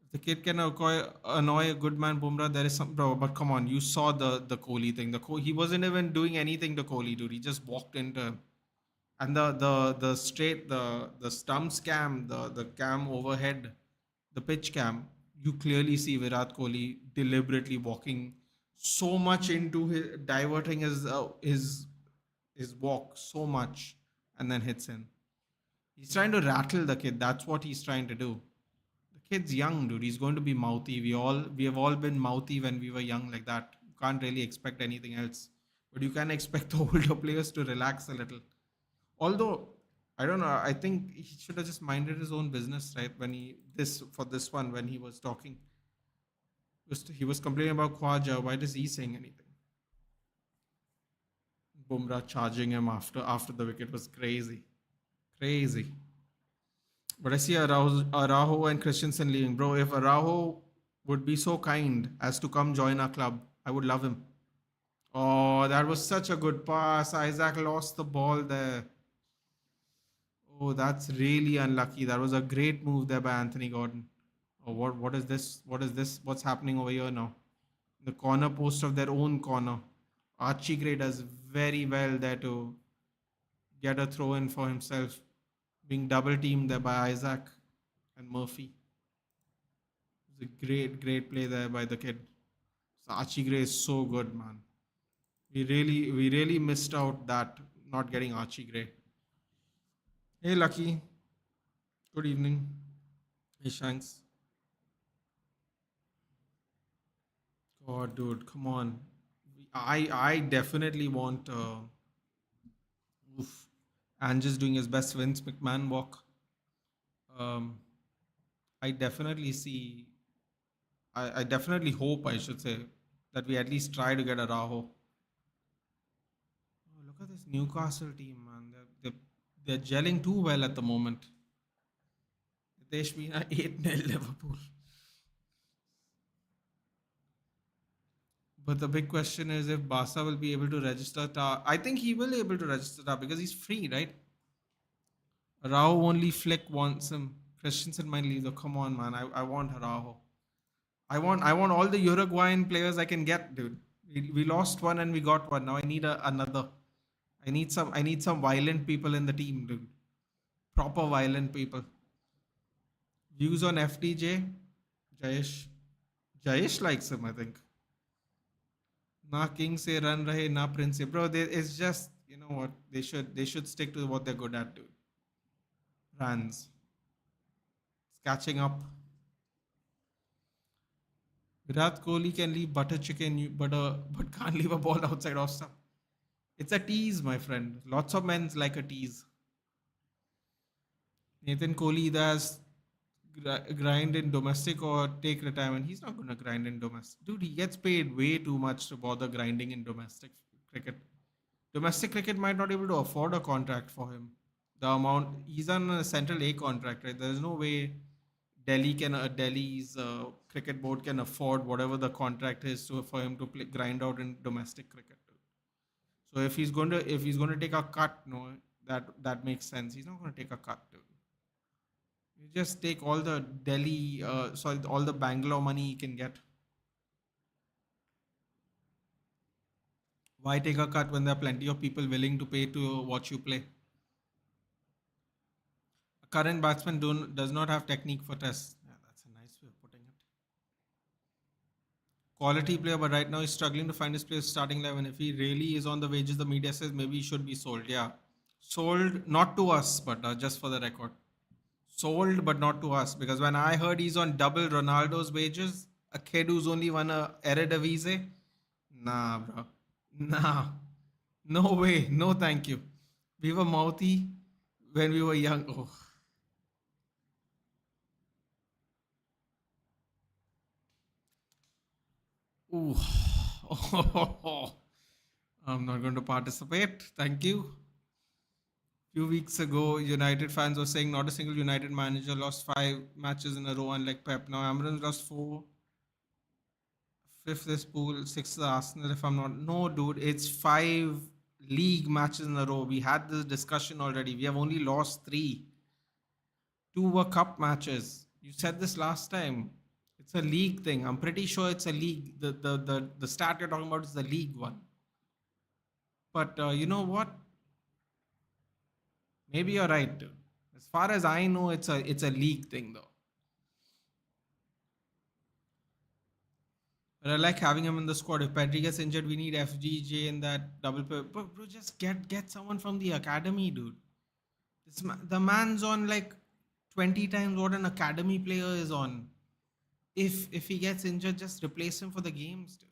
If the kid can annoy a good man Bumrah, there is some bro. But come on, you saw the Kohli thing. He wasn't even doing anything to Kohli, dude. He just walked into him. And the straight the stump cam, the cam overhead, the pitch cam, you clearly see Virat Kohli deliberately walking so much into his diverting his walk so much and then hits in. He's trying to rattle the kid. That's what he's trying to do. The kid's young, dude. He's going to be mouthy. We have all been mouthy when we were young like that. You can't really expect anything else. But you can expect the older players to relax a little. Although I don't know, I think he should have just minded his own business, right? When when he was talking. He was complaining about Khwaja. Why does he saying anything? Bumrah charging him after the wicket was crazy. Crazy. But I see Araujo and Christensen leaving. Bro, if Araujo would be so kind as to come join our club, I would love him. Oh, that was such a good pass. Isaac lost the ball there. Oh, that's really unlucky. That was a great move there by Anthony Gordon. Oh, what is this? What is this? What's happening over here now? The corner post of their own corner. Archie Gray does very well there to get a throw in for himself, being double teamed there by Isaac and Murphy. It's a great play there by the kid. So Archie Gray is so good, man. We really missed out that not getting Archie Gray. Hey, Lucky. Good evening. Hey, Shanks. God, dude, come on. I definitely want oof, Angus doing his best Vince McMahon walk. Um, I definitely see. I definitely hope, I should say, that we at least try to get a Raho. Oh, look at this Newcastle team, man. They're gelling too well at the moment. Hitesh Meena 8-0 Liverpool. But the big question is if Barca will be able to register Tar. I think he will be able to register Tar because he's free, right? Araujo only Flick wants him. Christensen might leave. Though. Come on, man. I want Araujo. I want all the Uruguayan players I can get, dude. We lost one and we got one. Now I need another. I need some violent people in the team, dude. Proper violent people. Views on FDJ? Jayesh. Jayesh likes him, I think. Na king se run rahe, na prince se. Bro, it's just, you know what? They should stick to what they're good at, dude. Runs. It's catching up. Virat Kohli can leave butter chicken, but can't leave a ball outside off stump. It's a tease, my friend. Lots of men like a tease. Nathan Kohli either has grind in domestic or take retirement. He's not going to grind in domestic. Dude, he gets paid way too much to bother grinding in domestic cricket. Domestic cricket might not be able to afford a contract for him. The amount he's on a Central A contract, right? There's no way Delhi's cricket board can afford whatever the contract is for him to grind out in domestic cricket. So if he's going to take a cut, no, that makes sense. He's not going to take a cut, dude. You just take all the all the Bangalore money he can get. Why take a cut when there are plenty of people willing to pay to watch you play? A current batsman does not have technique for tests. Yeah, that's a nice way of putting it. Quality player, but right now he's struggling to find his place starting 11. If he really is on the wages, the media says maybe he should be sold. Yeah, sold not to us, but just for the record, sold but not to us. Because when I heard he's on double Ronaldo's wages, a kid who's only won a Eredivisie, nah, bro, nah, no way, no thank you. We were mouthy when we were young. Oh, ooh. I'm not going to participate. Thank you. Few weeks ago, United fans were saying not a single United manager lost 5 matches in a row, unlike Pep. Now, Amarin's lost four. Fifth is Pool, sixth is Arsenal, if I'm not. No, dude, it's 5 league matches in a row. We had this discussion already. We have only lost 3. 2 were cup matches. You said this last time. It's a league thing. I'm pretty sure it's a league. The stat you're talking about is the league one. But you know what? Maybe you're right, dude. As far as I know, it's a league thing though. But I like having him in the squad. If Pedri gets injured, we need FGJ in that double play. But bro, just get someone from the academy, dude. The man's on like 20 times what an academy player is on. If he gets injured, just replace him for the games, dude.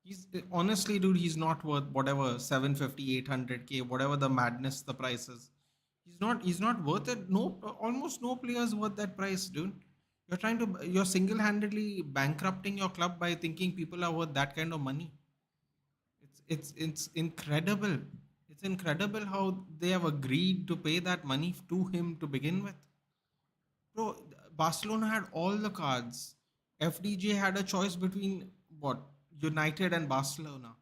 He's honestly, dude, he's not worth whatever 750, 800k, whatever the madness the price is. He's not worth it. No, almost no players worth that price, dude. You're single-handedly bankrupting your club by thinking people are worth that kind of money. It's incredible. It's incredible how they have agreed to pay that money to him to begin with. Bro, Barcelona had all the cards. FDJ had a choice between what? United and Barcelona.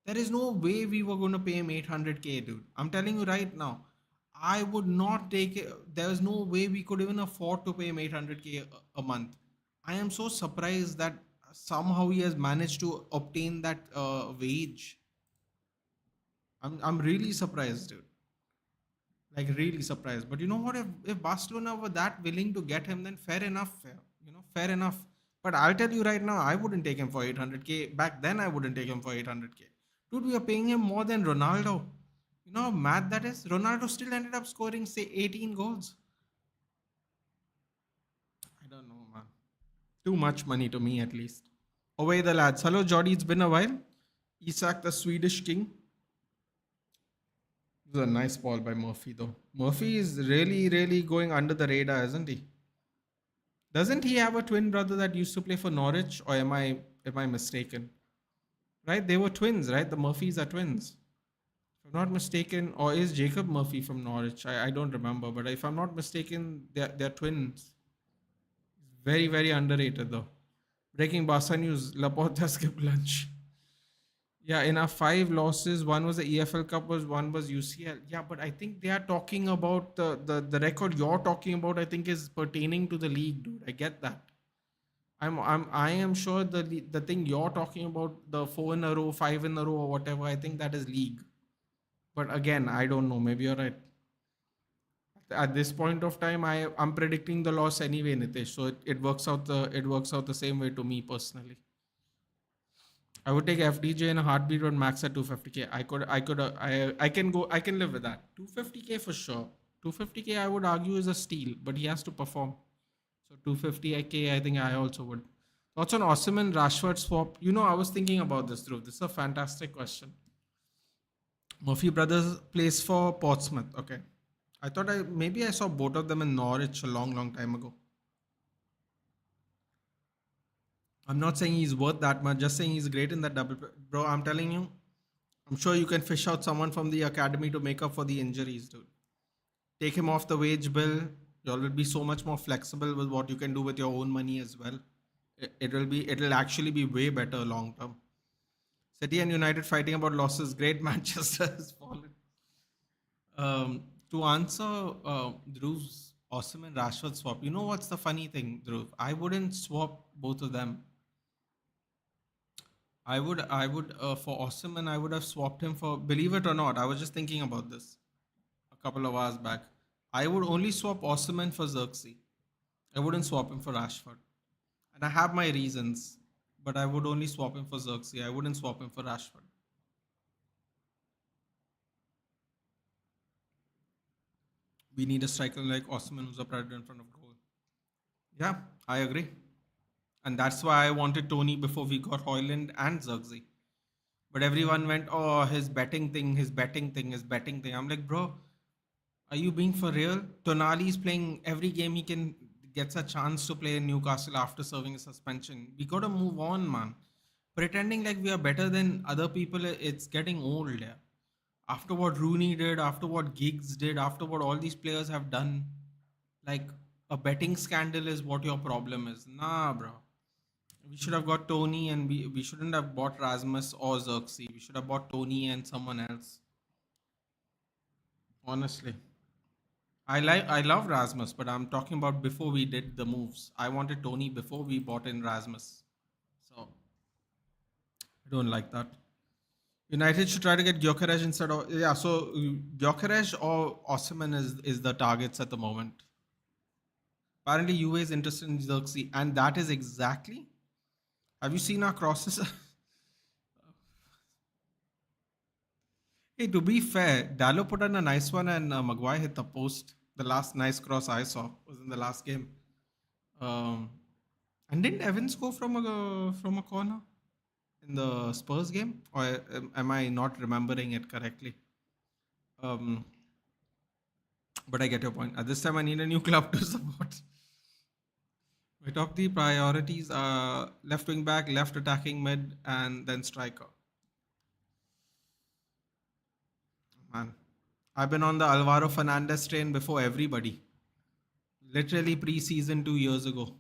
There is no way we were going to pay him 800k, dude. I'm telling you right now. I would not take it. There is no way we could even afford to pay him 800k a month. I am so surprised that somehow he has managed to obtain that wage. I'm really surprised, dude. Like really surprised. But you know what? If Barcelona were that willing to get him, then fair enough. Fair enough. But I'll tell you right now, I wouldn't take him for 800k. Back then, I wouldn't take him for 800k. Dude, we are paying him more than Ronaldo. You know how mad that is? Ronaldo still ended up scoring, say, 18 goals. I don't know, man. Too much money to me, at least. Away the lads. Hello, Jordy. It's been a while. Isak, the Swedish king. It was a nice ball by Murphy, though. Murphy is really, really going under the radar, isn't he? Doesn't he have a twin brother that used to play for Norwich, or am I mistaken? Right? They were twins, right? The Murphys are twins. If I'm not mistaken, or is Jacob Murphy from Norwich? I don't remember, but if I'm not mistaken, they're twins. Very, very underrated though. Breaking Barca news: Laporta skipped lunch. Yeah, in our 5 losses, one was the EFL Cup, one was UCL. Yeah, but I think they are talking about the record you're talking about. I think is pertaining to the league, dude. I get that. I am sure the thing you're talking about, the 4 in a row, 5 in a row, or whatever. I think that is league. But again, I don't know. Maybe you're right. At this point of time, I'm predicting the loss anyway, Nitesh. So it works out the same way to me personally. I would take FDJ in a heartbeat on max at 250k. I can live with that. 250k for sure. 250k I would argue is a steal, but he has to perform. So 250k I think I also would. Thoughts on Osimhen Rashford swap? I was thinking about this, Dhruv. This is a fantastic question. Murphy Brothers plays for Portsmouth. Okay. I thought I saw both of them in Norwich a long, long time ago. I'm not saying he's worth that much, just saying he's great in that double. Bro, I'm telling you, I'm sure you can fish out someone from the academy to make up for the injuries, dude. Take him off the wage bill. You will be so much more flexible with what you can do with your own money as well. It'll actually be way better long term. City and United fighting about losses. Great Manchester has fallen. To answer Dhruv's Awesome and Rashford swap, you know what's the funny thing, Dhruv? I wouldn't swap both of them. I would for Awesome and I would have swapped him for. Believe it or not, I was just thinking about this a couple of hours back. I would only swap Osman for Xerxes. I wouldn't swap him for Rashford. And I have my reasons, but I would only swap him for Xerxes. I wouldn't swap him for Rashford. We need a striker like Osman who's a predator in front of goal. Yeah, I agree. And that's why I wanted Tony before we got Hoyland and Xerxes. But everyone went, oh, his betting thing, his betting thing, his betting thing. I'm like, bro, are you being for real? Tonali is playing every game he can gets a chance to play in Newcastle after serving a suspension. We gotta move on, man. Pretending like we are better than other people, it's getting old. Yeah. After what Rooney did, after what Giggs did, after what all these players have done, like a betting scandal is what your problem is. Nah, bro. We should have got Tony and we shouldn't have bought Rasmus or Xerxes. We should have bought Tony and someone else. Honestly. I love Rasmus, but I'm talking about before we did the moves. I wanted Tony before we bought in Rasmus. So I don't like that. United should try to get Gyökeres instead of yeah. So Gyökeres or Osimhen is the targets at the moment. Apparently, UA is interested in Xerxes, and that is exactly. Have you seen our crosses? Hey, to be fair, Dallo put on a nice one, and Maguire hit the post. The last nice cross I saw was in the last game. Um, and didn't Evans go from a corner in the Spurs game, or am I not remembering it correctly? Um, but I get your point. At this time, I need a new club to support. My top three priorities are left wing back, left attacking mid, and then striker. Man, I've been on the Alvaro Fernandez train before everybody. Literally pre-season 2 years ago.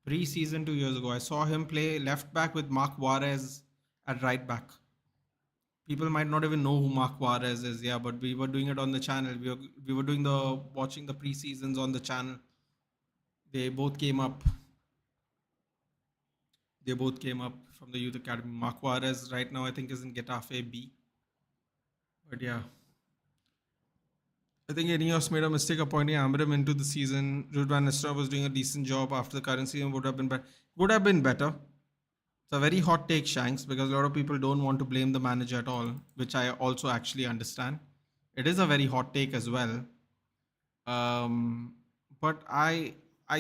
Pre-season 2 years ago, I saw him play left back with Mark Juarez at right back. People might not even know who Mark Juarez is, yeah, but we were doing it on the channel. We were doing the watching the pre-seasons on the channel. They both came up. They both came up from the youth academy. Mark Juarez right now I think is in Getafe B. But yeah. I think Ineos made a mistake appointing Amram into the season. Ruud van Nistelrooy was doing a decent job after the current season. Would have been better. Would have been better. It's a very hot take, Shanks, because a lot of people don't want to blame the manager at all, which I also actually understand. It is a very hot take as well. But I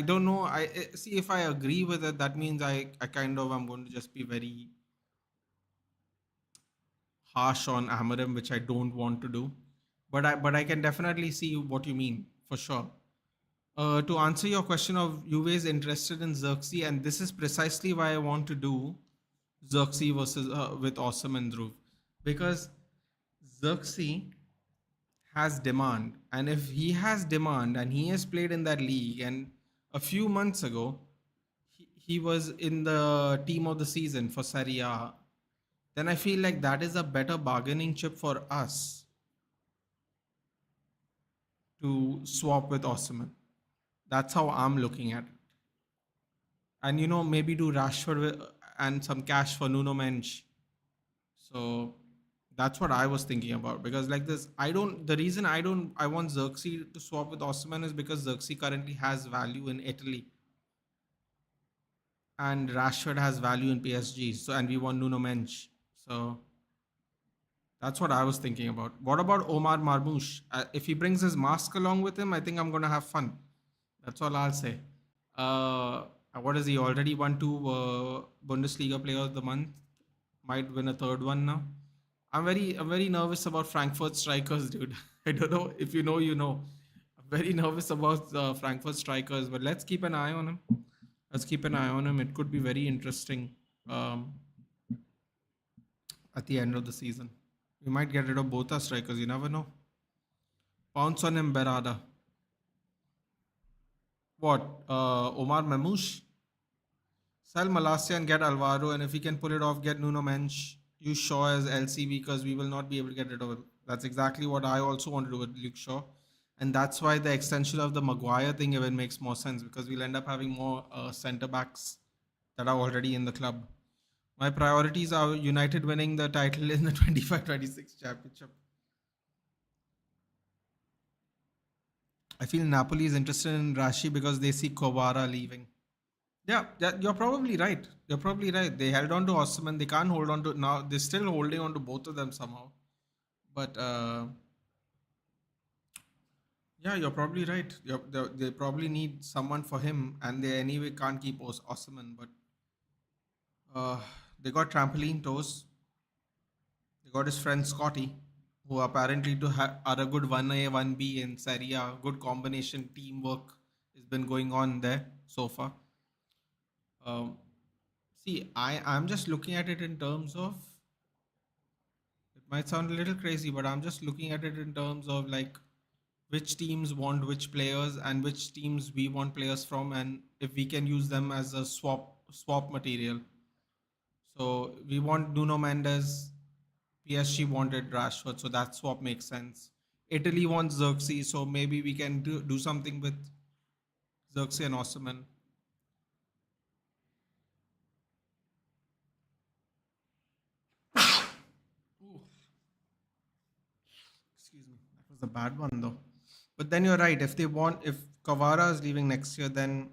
don't know. I see if I agree with it, that means I kind of am going to just be very harsh on Amarim, which I don't want to do. But I can definitely see what you mean for sure. To answer your question of Juve is interested in Xerxes, and this is precisely why I want to do Xerxes versus with Awesome and Dhruv, because Xerxes has demand, and if he has demand and he has played in that league, and a few months ago he was in the team of the season for Serie A, then I feel like that is a better bargaining chip for us to swap with Osimhen. That's how I'm looking at it. And maybe do Rashford and some cash for Nuno Mensch. So that's what I was thinking about, because like this, the reason I want Xerxes to swap with Osimhen is because Xerxes currently has value in Italy and Rashford has value in PSG. So and we want Nuno Mensch. So that's what I was thinking about. What about Omar Marmoush? If he brings his mask along with him, I think I'm going to have fun. That's all I'll say. What is he already won two Bundesliga Player of the Month? Might win a third one now. I'm very nervous about Frankfurt strikers, dude. I don't know if you know, you know. I'm very nervous about the Frankfurt strikers, but let's keep an eye on him. Let's keep an eye on him. It could be very interesting um, at the end of the season. We might get rid of both our strikers. You never know. Pounce on him, Berada. What? Omar Mamouche? Sell Malasia and get Alvaro, and if we can pull it off, get Nuno Mensch. Use Shaw as LCB because we will not be able to get rid of it. That's exactly what I also want to do with Luke Shaw. And that's why the extension of the Maguire thing even makes more sense because we'll end up having more centre backs that are already in the club. My priorities are United winning the title in the 25-26 championship. I feel Napoli is interested in Rashi because they see Kobara leaving. Yeah, you're probably right. You're probably right. They held on to Osman. They can't hold on to now. They're still holding on to both of them somehow. But yeah, you're probably right. They probably need someone for him, and they anyway can't keep Osman. But uh, they got trampoline toes. They got his friend Scotty, who apparently are a good 1A, 1B in Serie A. Good combination teamwork has been going on there so far. Um, See, I'm just looking at it in terms of it might sound a little crazy, but I'm just looking at it in terms of like which teams want which players and which teams we want players from, and if we can use them as a swap material. So we want Nuno Mendes, PSG wanted Rashford, so that swap makes sense. Italy wants Xerxes, so maybe we can do something with Xerxes and Osimhen. Ooh, excuse me, that was a bad one though. But then you're right. If Kavara is leaving next year, then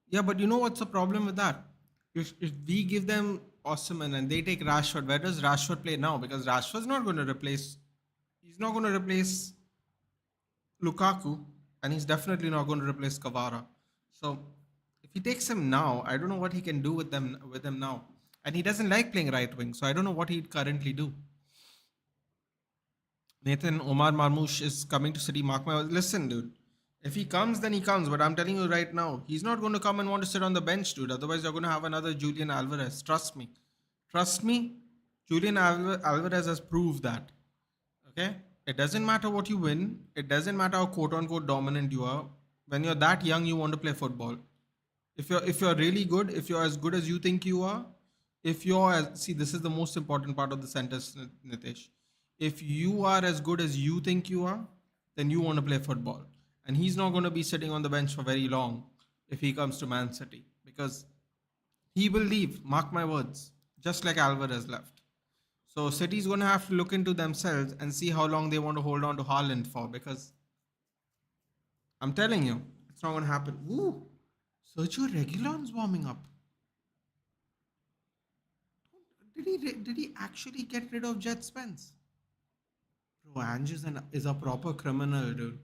yeah. But you know what's the problem with that? If we give them Osimhen and they take Rashford, where does Rashford play now? Because Rashford's not going to replace. He's not going to replace Lukaku, and he's definitely not going to replace Kavara. So if he takes him now, I don't know what he can do with them now. And he doesn't like playing right wing, so I don't know what he'd currently do. Nathan Omar Marmoush is coming to City. Mark my words. Listen, dude. If he comes, then he comes. But I'm telling you right now, he's not going to come and want to sit on the bench, dude. Otherwise, you're going to have another Julian Alvarez. Trust me. Trust me. Julian Alvarez has proved that. Okay? It doesn't matter what you win. It doesn't matter how quote unquote dominant you are. When you're that young, you want to play football. If you're really good, if you're as good as you think you are, if you're as see, this is the most important part of the sentence, Nitesh. If you are as good as you think you are, then you want to play football. And he's not going to be sitting on the bench for very long if he comes to Man City because he will leave. Mark my words, just like Alvarez left. So City's going to have to look into themselves and see how long they want to hold on to Haaland for because I'm telling you, it's not going to happen. Ooh, Sergio Reguilon's warming up. Did he actually get rid of Jet Spence? Bro, Ange is a proper criminal, dude.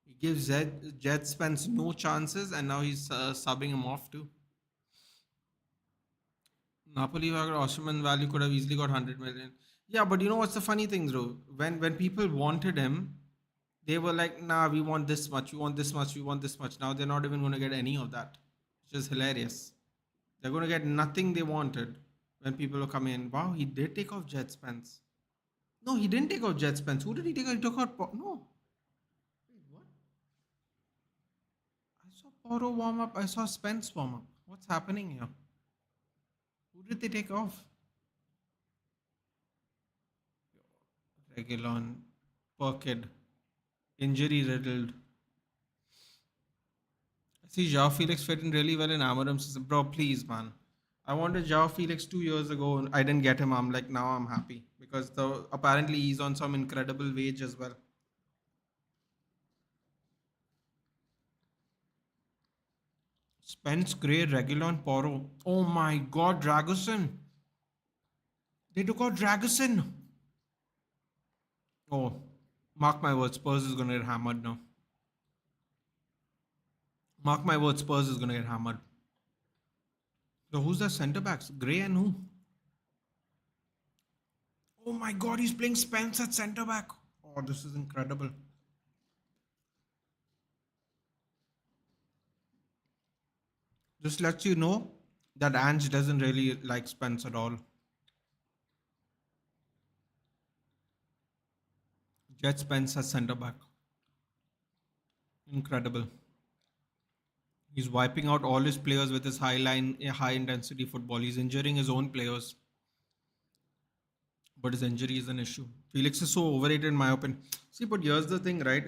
He gives Jet Spence no chances, and now he's subbing him off too. Napoli Osimhen value could have easily got 100 million. Yeah, but you know what's the funny thing, bro? When people wanted him, they were like, "Nah, we want this much, we want this much, we want this much." Now they're not even going to get any of that, which is hilarious. They're going to get nothing they wanted when people are coming in. Wow, he did take off Jet Spence. No, he didn't take off Jet Spence. Who did he take off? He took out no. Wait, what? I saw Poro warm up. I saw Spence warm up. What's happening here? Who did they take off? Reguilon, poor kid, injury riddled. I see Joao Felix fitting really well in Amorim's system. Bro, please, man. I wanted Joao Felix 2 years ago. And I didn't get him. I'm like, now I'm happy because apparently he's on some incredible wage as well. Spence, Gray, Reguilon, Poro. Oh my God, Dragusin. They took out Dragusin. Oh, mark my words, Spurs is going to get hammered now. Mark my words, Spurs is going to get hammered. So who's the centre backs? Gray and who? Oh my God, he's playing Spence at centre back. Oh, this is incredible. Just lets you know that Ange doesn't really like Spence at all. Jet Spence as centre back. Incredible. He's wiping out all his players with his high line, high intensity football. He's injuring his own players, but his injury is an issue. Felix is so overrated in my opinion. See, but here's the thing, right?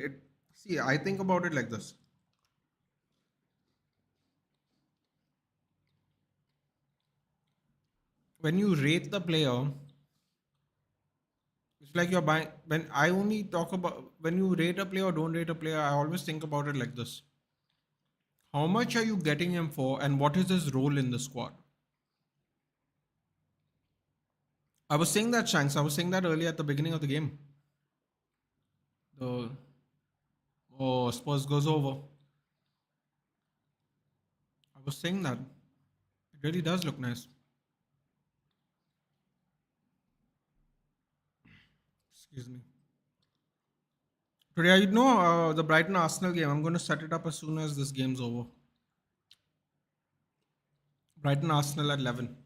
I think about it like this. When you rate the player, it's like you're buying. When I only talk about when you rate a player or don't rate a player, I always think about it like this: how much are you getting him for, and what is his role in the squad? I was saying that, Shanks. I was saying that earlier at the beginning of the game. The Spurs goes over. I was saying that it really does look nice. Excuse me. Today, the Brighton Arsenal game. I'm going to set it up as soon as this game's over. Brighton Arsenal at 11.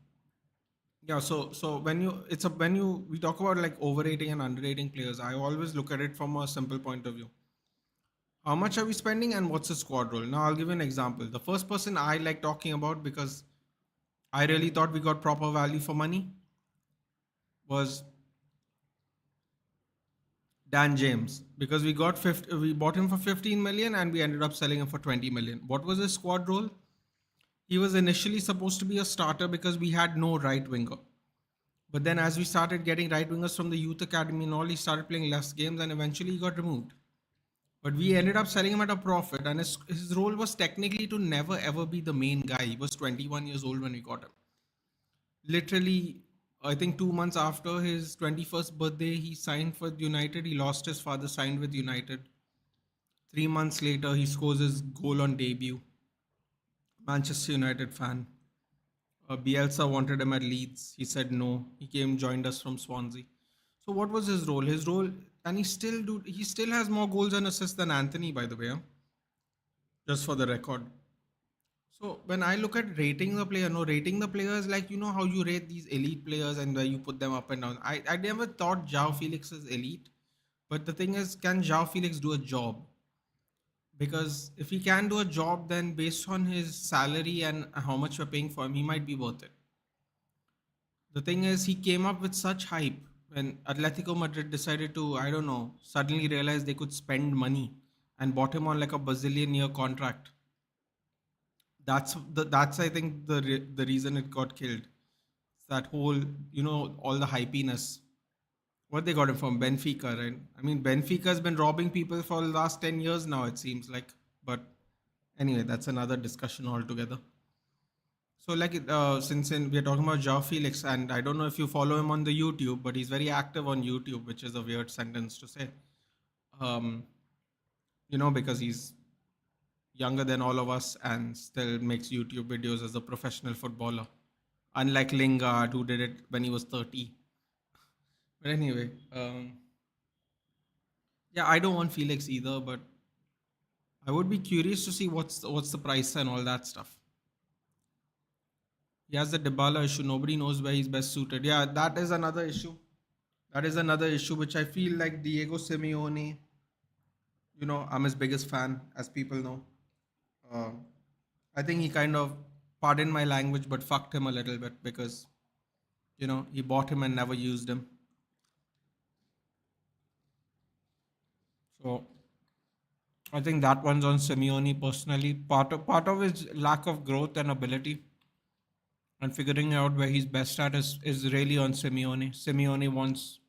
Yeah, so when you we talk about like overrating and underrating players, I always look at it from a simple point of view. How much are we spending and what's the squad role? Now I'll give you an example. The first person I like talking about because I really thought we got proper value for money was Dan James because we bought him for 15 million and we ended up selling him for 20 million. What was his squad role? He was initially supposed to be a starter because we had no right winger. But then as we started getting right wingers from the youth academy and all, he started playing less games and eventually he got removed. But we ended up selling him at a profit, and his role was technically to never ever be the main guy. He was 21 years old when we got him. Literally, I think 2 months after his 21st birthday, he signed for United. He lost his father, signed with United. 3 months later, he scores his goal on debut. Manchester United fan. Bielsa wanted him at Leeds. He said no. He came, joined us from Swansea. So what was his role? His role, and he still has more goals and assists than Anthony, by the way. Just for the record. So when I look at rating the player, no, rating the players like how you rate these elite players and where you put them up and down. I never thought João Felix is elite, but the thing is, can João Felix do a job? Because if he can do a job, then based on his salary and how much we're paying for him, he might be worth it. The thing is, he came up with such hype when Atletico Madrid decided to, I don't know, suddenly realize they could spend money and bought him on like a bazillion year contract. That's I think the reason it got killed. It's that whole all the hypiness. What they got him from Benfica, right? I mean, Benfica's been robbing people for the last 10 years now. It seems like, but anyway, that's another discussion altogether. So, like, since we're talking about João Felix, and I don't know if you follow him on the YouTube, but he's very active on YouTube, which is a weird sentence to say. Um, because he's younger than all of us and still makes YouTube videos as a professional footballer. Unlike Lingard, who did it when he was 30. But anyway, yeah, I don't want Felix either, but I would be curious to see what's the price and all that stuff. He has the Dybala issue. Nobody knows where he's best suited. Yeah, that is another issue. That is another issue which I feel like Diego Simeone. I'm his biggest fan, as people know. Uh, I think he kind of, pardon my language, but fucked him a little bit because, he bought him and never used him. So I think that one's on Simeone personally. Part of his lack of growth and ability and figuring out where he's best at is really on Simeone. Simeone wants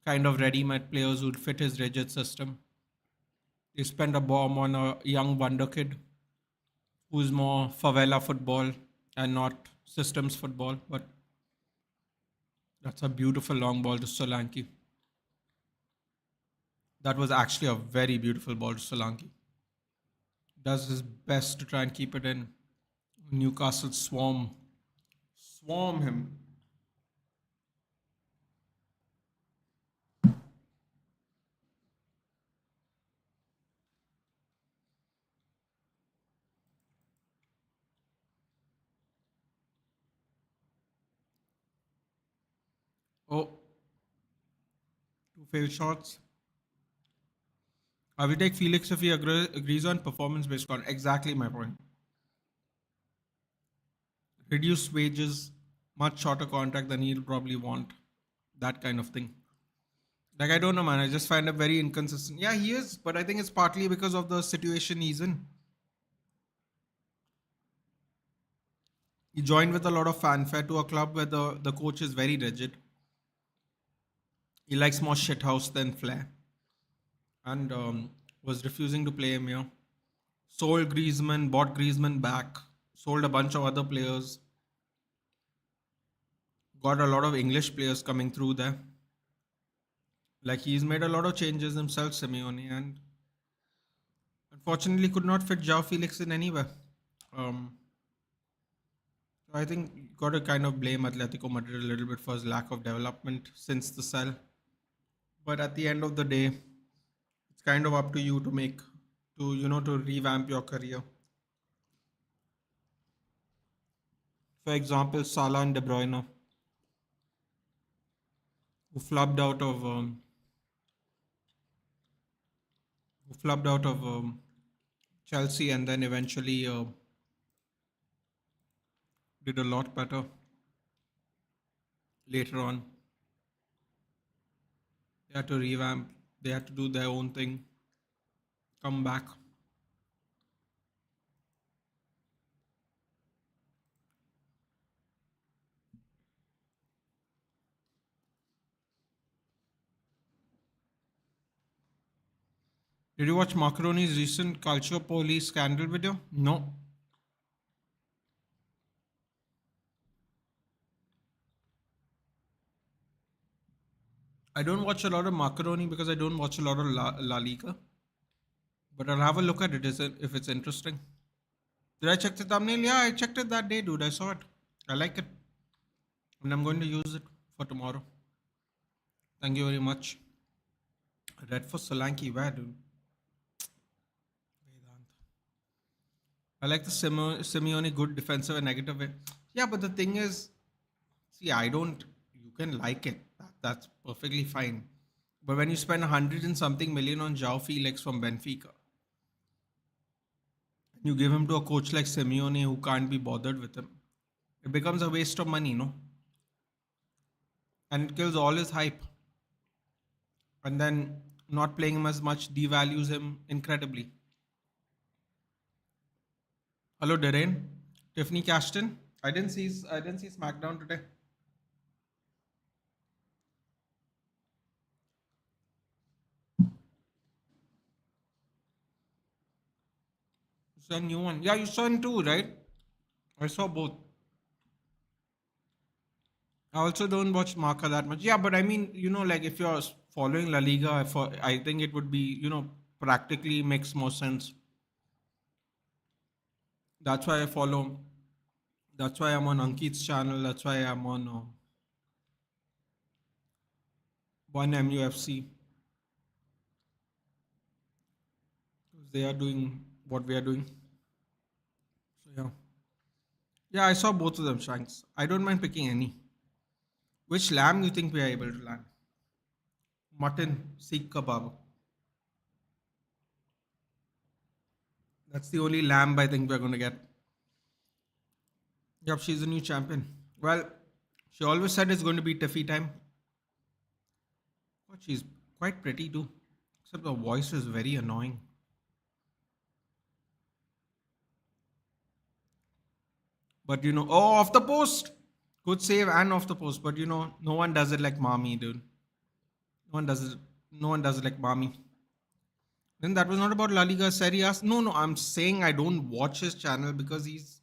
kind of ready-made players who'd fit his rigid system. They spend a bomb on a young wonder kid who's more favela football and not systems football. But that's a beautiful long ball to Solanke. That was actually a very beautiful ball to Solanke. Does his best to try and keep it in. Newcastle swarm him. Oh, two failed shots. I will take Felix if he agrees on performance based on exactly my point. Reduced wages, much shorter contract than he'll probably want. That kind of thing. Like, I don't know, man. I just find him very inconsistent. Yeah, he is, but I think it's partly because of the situation he's in. He joined with a lot of fanfare to a club where the coach is very rigid. He likes more shithouse than flair, and was refusing to play him here. Sold Griezmann, bought Griezmann back, sold a bunch of other players, got a lot of English players coming through there. Like, he's made a lot of changes himself, Simeone, and unfortunately could not fit Joao Felix in anywhere. Um, so I think you got to kind of blame Atletico Madrid a little bit for his lack of development since the sell. But at the end of the day, it's kind of up to you to to revamp your career. For example, Salah and De Bruyne, who flubbed out of Chelsea and then eventually did a lot better later on. They had to revamp. They had to do their own thing. Come back. Did you watch Macaroni's recent culture police scandal video? No. I don't watch a lot of Macaroni because I don't watch a lot of La Liga. But I'll have a look at it if it's interesting. Did I check the thumbnail? Yeah, I checked it that day, dude. I saw it. I like it. And I'm going to use it for tomorrow. Thank you very much. Red for Solanke, where, dude? I like the Simeone good defensive and negative way. Yeah, but the thing is, see, I don't. You can like it. That's perfectly fine. But when you spend 100 and something million on Joao Felix from Benfica, and you give him to a coach like Simeone who can't be bothered with him, it becomes a waste of money, no? And it kills all his hype. And then not playing him as much devalues him incredibly. Hello, Darren. Tiffany Cashton. I didn't see SmackDown today. You saw a new one. Yeah, you saw in two, right? I saw both. I also don't watch Marca that much. Yeah, but I mean, like if you're following La Liga, I think it would be, practically makes more sense. That's why I follow. That's why I'm on Ankit's channel. That's why I'm on One MUFC. They are doing what we are doing. So yeah, yeah. I saw both of them, Shanks. I don't mind picking any. Which lamb you think we are able to land? Mutton, Sikh kebab. That's the only lamb I think we're going to get. Yep, she's a new champion. Well, she always said it's going to be Tiffy time. But she's quite pretty too. Except the voice is very annoying. But oh, off the post. Good save and off the post. But no one does it like mommy, dude. No one does it. No one does it like mommy. Then that was not about La Liga Serie A. No, no. I'm saying I don't watch his channel because he's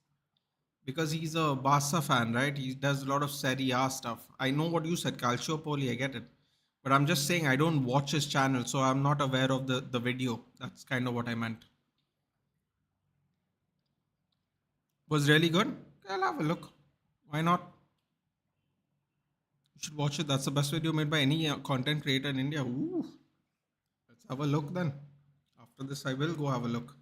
a Barca fan, right? He does a lot of Serie A stuff. I know what you said, Calciopoli. I get it. But I'm just saying I don't watch his channel, so I'm not aware of the video. That's kind of what I meant. Was really good. I'll have a look. Why not? You should watch it. That's the best video made by any content creator in India. Ooh. Let's have a look then. After this, I will go have a look.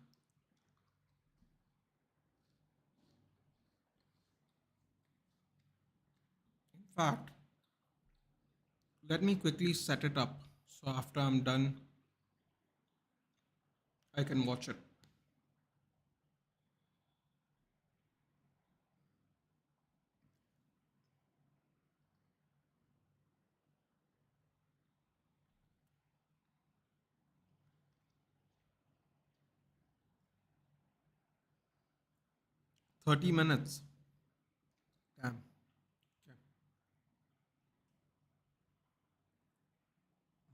In fact, Let me quickly set it up. So after I'm done, I can watch it. $30. Damn. Okay.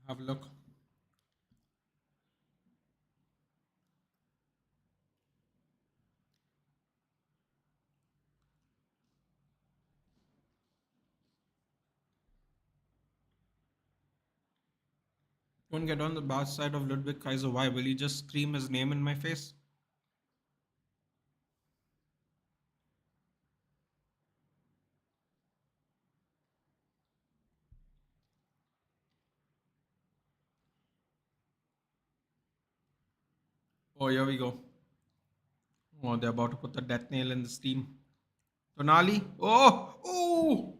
Have a look. Don't get on the bad side of Ludwig Kaiser. Why? Will you just scream his name in my face? Oh, here we go. Oh, they're about to put the death nail in the steam. Tonali. Oh, oh.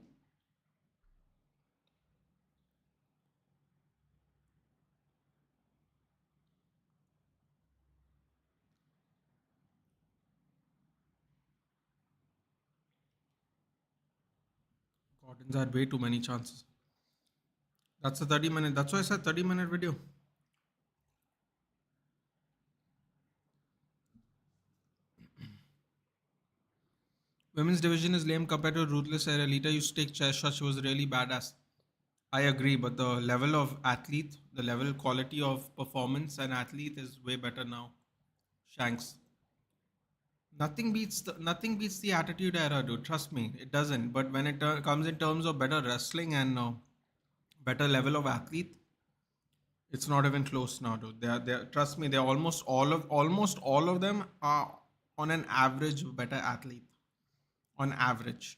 Gordon's had way too many chances. That's a 30-minute. That's why I said 30-minute video. Women's division is lame compared to Ruthless era. Lita used to take chair shots. She was really badass. I agree, but the level of athlete, the level quality of performance and athlete is way better now. Shanks. Nothing beats the attitude era, dude. Trust me, it doesn't. But when it comes in terms of better wrestling and better level of athlete, it's not even close now, dude. They're trust me, they're almost all of them are on an average better athlete. On average,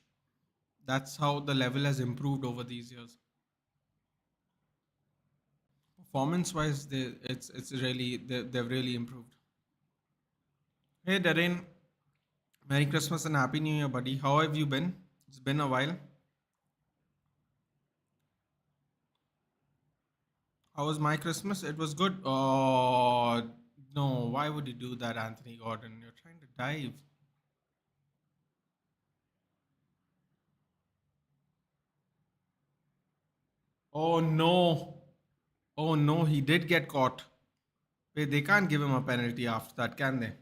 that's how the level has improved over these years. Performance wise, they've really improved. Hey Darren, Merry Christmas and Happy New Year, buddy. How have you been? It's been a while. How was my Christmas? It was good. Oh no, why would you do that, Anthony Gordon? You're trying to dive. Oh no. Oh no, he did get caught. Wait, they can't give him a penalty after that, can they?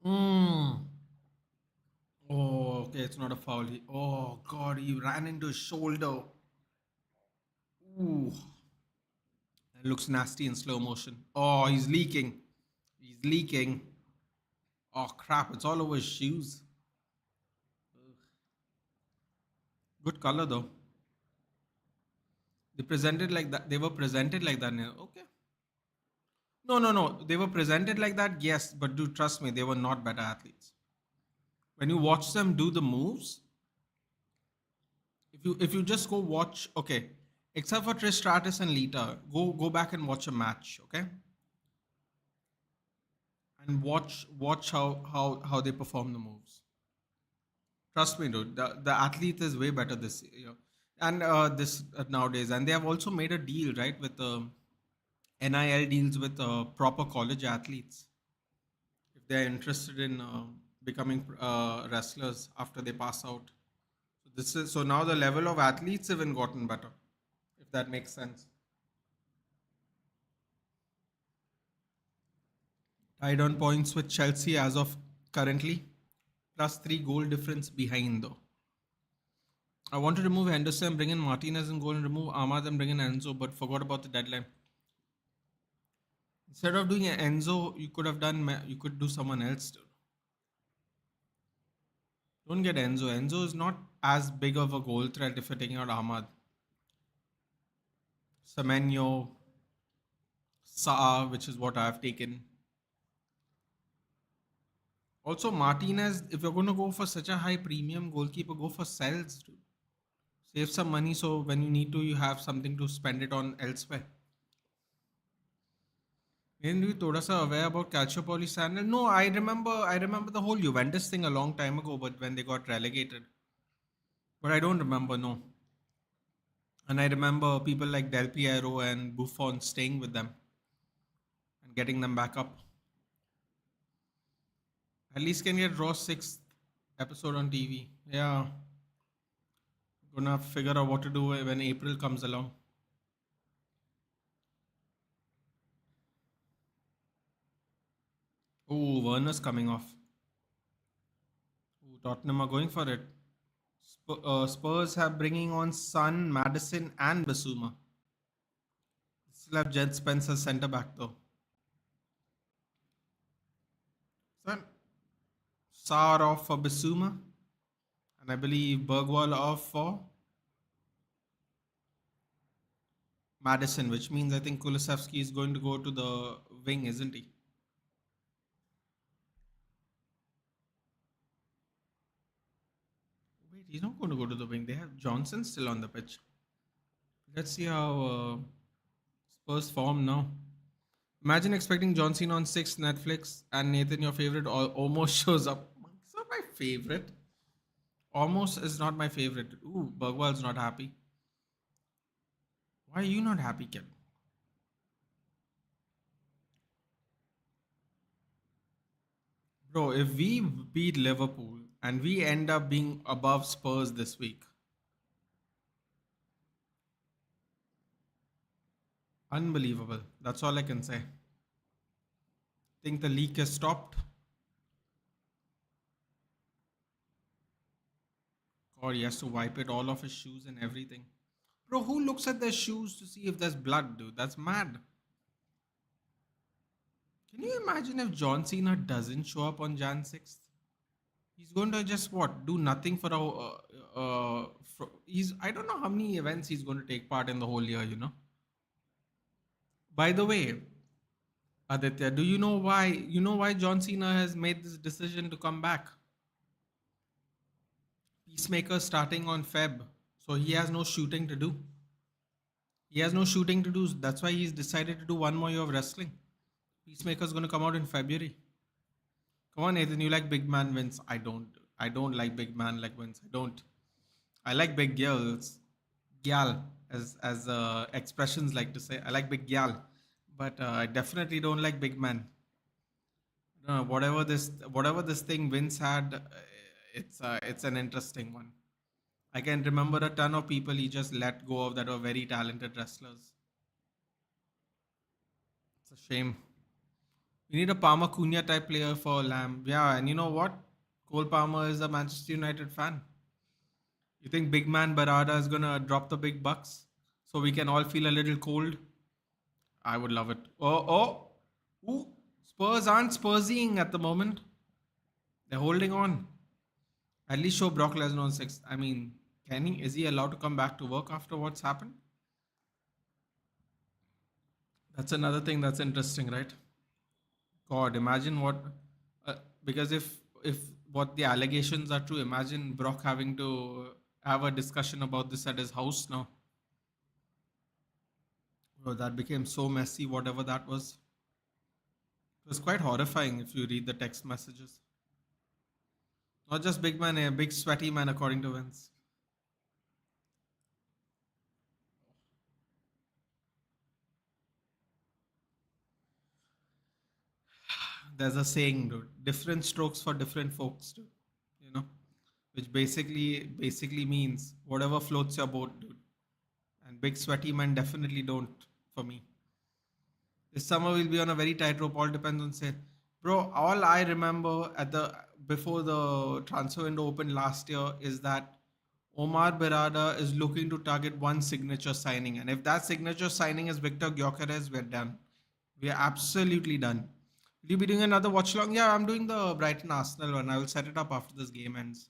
Hmm. Oh, okay, it's not a foul. Oh God, he ran into his shoulder. Ooh, that looks nasty in slow motion. Oh, he's leaking. He's leaking. Oh crap, it's all over his shoes. Good color though. They presented like that. They were presented like that. Okay. No, no, no. They were presented like that. Yes, but do trust me, they were not better athletes. When you watch them do the moves, if you just go watch, okay, except for Trish Stratus and Lita, go back and watch a match, okay, and watch how they perform the moves. Trust me, dude. The athlete is way better this year, and this nowadays, and they have also made a deal right with NIL deals with proper college athletes if they're interested in becoming wrestlers after they pass out. So now the level of athletes even gotten better, if that makes sense. Tied on points with Chelsea as of currently, plus 3 goal difference behind though. I want to remove Henderson, bring in Martinez and goal, and remove Ahmad and bring in Enzo, but forgot about the deadline. Instead of doing Enzo, you could do someone else. Dude. Don't get Enzo. Enzo is not as big of a goal threat if you're taking out Ahmad. Semenyo, Sa'a, which is what I've taken. Also, Martinez, if you're going to go for such a high premium goalkeeper, go for Sells. Dude. Save some money so when you need to, you have something to spend it on elsewhere. And you told us aware about Calciopoli Sandal. No, I remember the whole Juventus thing a long time ago, but when they got relegated. but I don't remember, no. And I remember people like Del Piero and Buffon staying with them and getting them back up. At least can get Raw sixth episode on TV. Yeah, gonna figure out what to do when April comes along. Oh, Werner's coming off. Ooh, Tottenham are going for it. Spurs have bringing on Son, Madison, and Basuma. Still have Jed Spencer centre back though. Son, Saar off for Basuma, and I believe Bergwall off for Madison, which means I think Kulusevski is going to go to the wing, isn't he? Wait, he's not going to go to the wing. They have Johnson still on the pitch. Let's see how Spurs form now. Imagine expecting John Cena on 6 Netflix and Nathan, your favorite, almost shows up. It's not my favorite. Almost is not my favorite. Ooh, Bergwall's not happy. Why are you not happy, kid? Bro, if we beat Liverpool and we end up being above Spurs this week, unbelievable. That's all I can say. Think the leak has stopped. Or he has to wipe it all off his shoes and everything. Bro, who looks at their shoes to see if there's blood, dude? That's mad. Can you imagine if John Cena doesn't show up on Jan 6th? He's going to just what? Do nothing for a. He's. I don't know how many events he's going to take part in the whole year, you know? By the way, Aditya, do you know why? You know why John Cena has made this decision to come back? Peacemaker starting on Feb. So he has no shooting to do. He has no shooting to do. That's why he's decided to do one more year of wrestling. Peacemaker's going to come out in February. Come on, Nathan. You like big man wins. I don't. I don't like big man like wins. I don't. I like big girls. Gyal, as expressions like to say. I like big gyal. But I definitely don't like big man. Whatever this thing Vince had, it's an interesting one. I can remember a ton of people he just let go of that were very talented wrestlers. It's a shame. We need a Palmer Cunha type player for Lamb. Yeah, and you know what? Cole Palmer is a Manchester United fan. You think big man Barada is gonna drop the big bucks so we can all feel a little cold? I would love it. Ooh, Spurs aren't Spursying at the moment. They're holding on. At least show Brock Lesnar on 6th. I mean, is he allowed to come back to work after what's happened? That's another thing that's interesting, right? God, imagine what, uh, because if what the allegations are true, imagine Brock having to have a discussion about this at his house now. Bro, that became so messy, whatever that was. It was quite horrifying if you read the text messages. Not just big man, a big sweaty man, according to Vince. There's a saying, dude. Different strokes for different folks, dude. You know, which basically means whatever floats your boat, dude. And big sweaty men definitely don't for me. This summer will be on a very tightrope. All depends on sale. Bro, all I remember at the before the transfer window opened last year is that Omar Berada is looking to target one signature signing, and if that signature signing is Victor Gyökeres, we're done. We are absolutely done. Will you be doing another watch along? Yeah, I'm doing the Brighton Arsenal one. I will set it up after this game ends.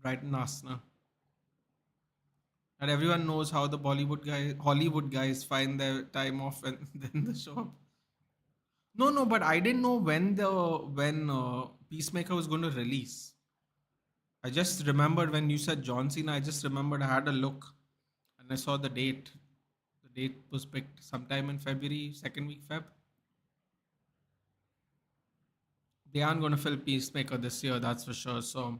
Brighton Arsenal. And everyone knows how the Hollywood guys find their time off and then the show up. No, but I didn't know when Peacemaker was going to release. I just remembered when you said John Cena. I just remembered I had a look, and I saw the date. The date was picked sometime in February, second week Feb. They aren't going to fill Peacemaker this year, that's for sure. So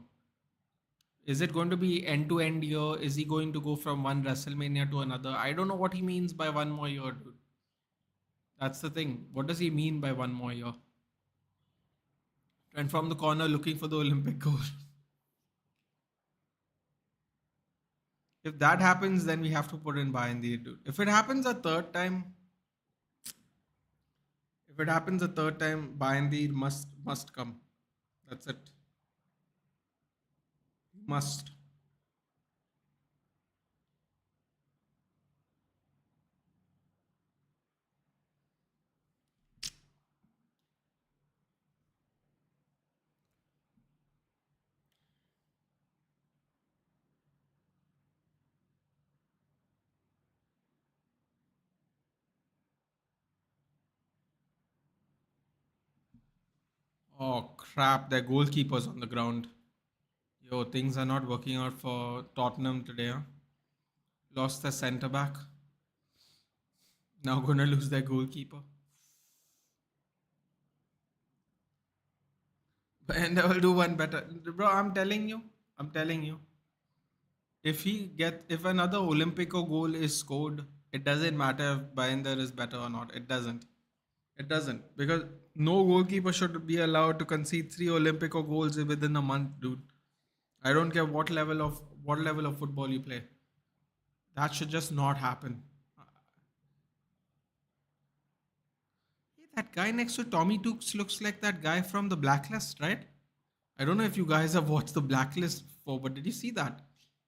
Is it going to be end to end year? Is he going to go from one WrestleMania to another? I don't know what he means by one more year, dude. That's the thing. What does he mean by one more year? And from the corner looking for the Olympic gold. If that happens, then we have to put in Bayandi, dude. If it happens a third time, Bayandi must come. That's it. Must. Oh crap! Their goalkeeper's on the ground. Yo, things are not working out for Tottenham today. Huh? Lost their centre back. Now gonna lose their goalkeeper. And they will do one better. Bro, I'm telling you, if another Olympico goal is scored, it doesn't matter if Binder is better or not. It doesn't. It doesn't. Because no goalkeeper should be allowed to concede three Olympico goals within a month, dude. I don't care what level of football you play. That should just not happen. Hey, that guy next to Tommy Tooks looks like that guy from the Blacklist, right? I don't know if you guys have watched the Blacklist before, but did you see that?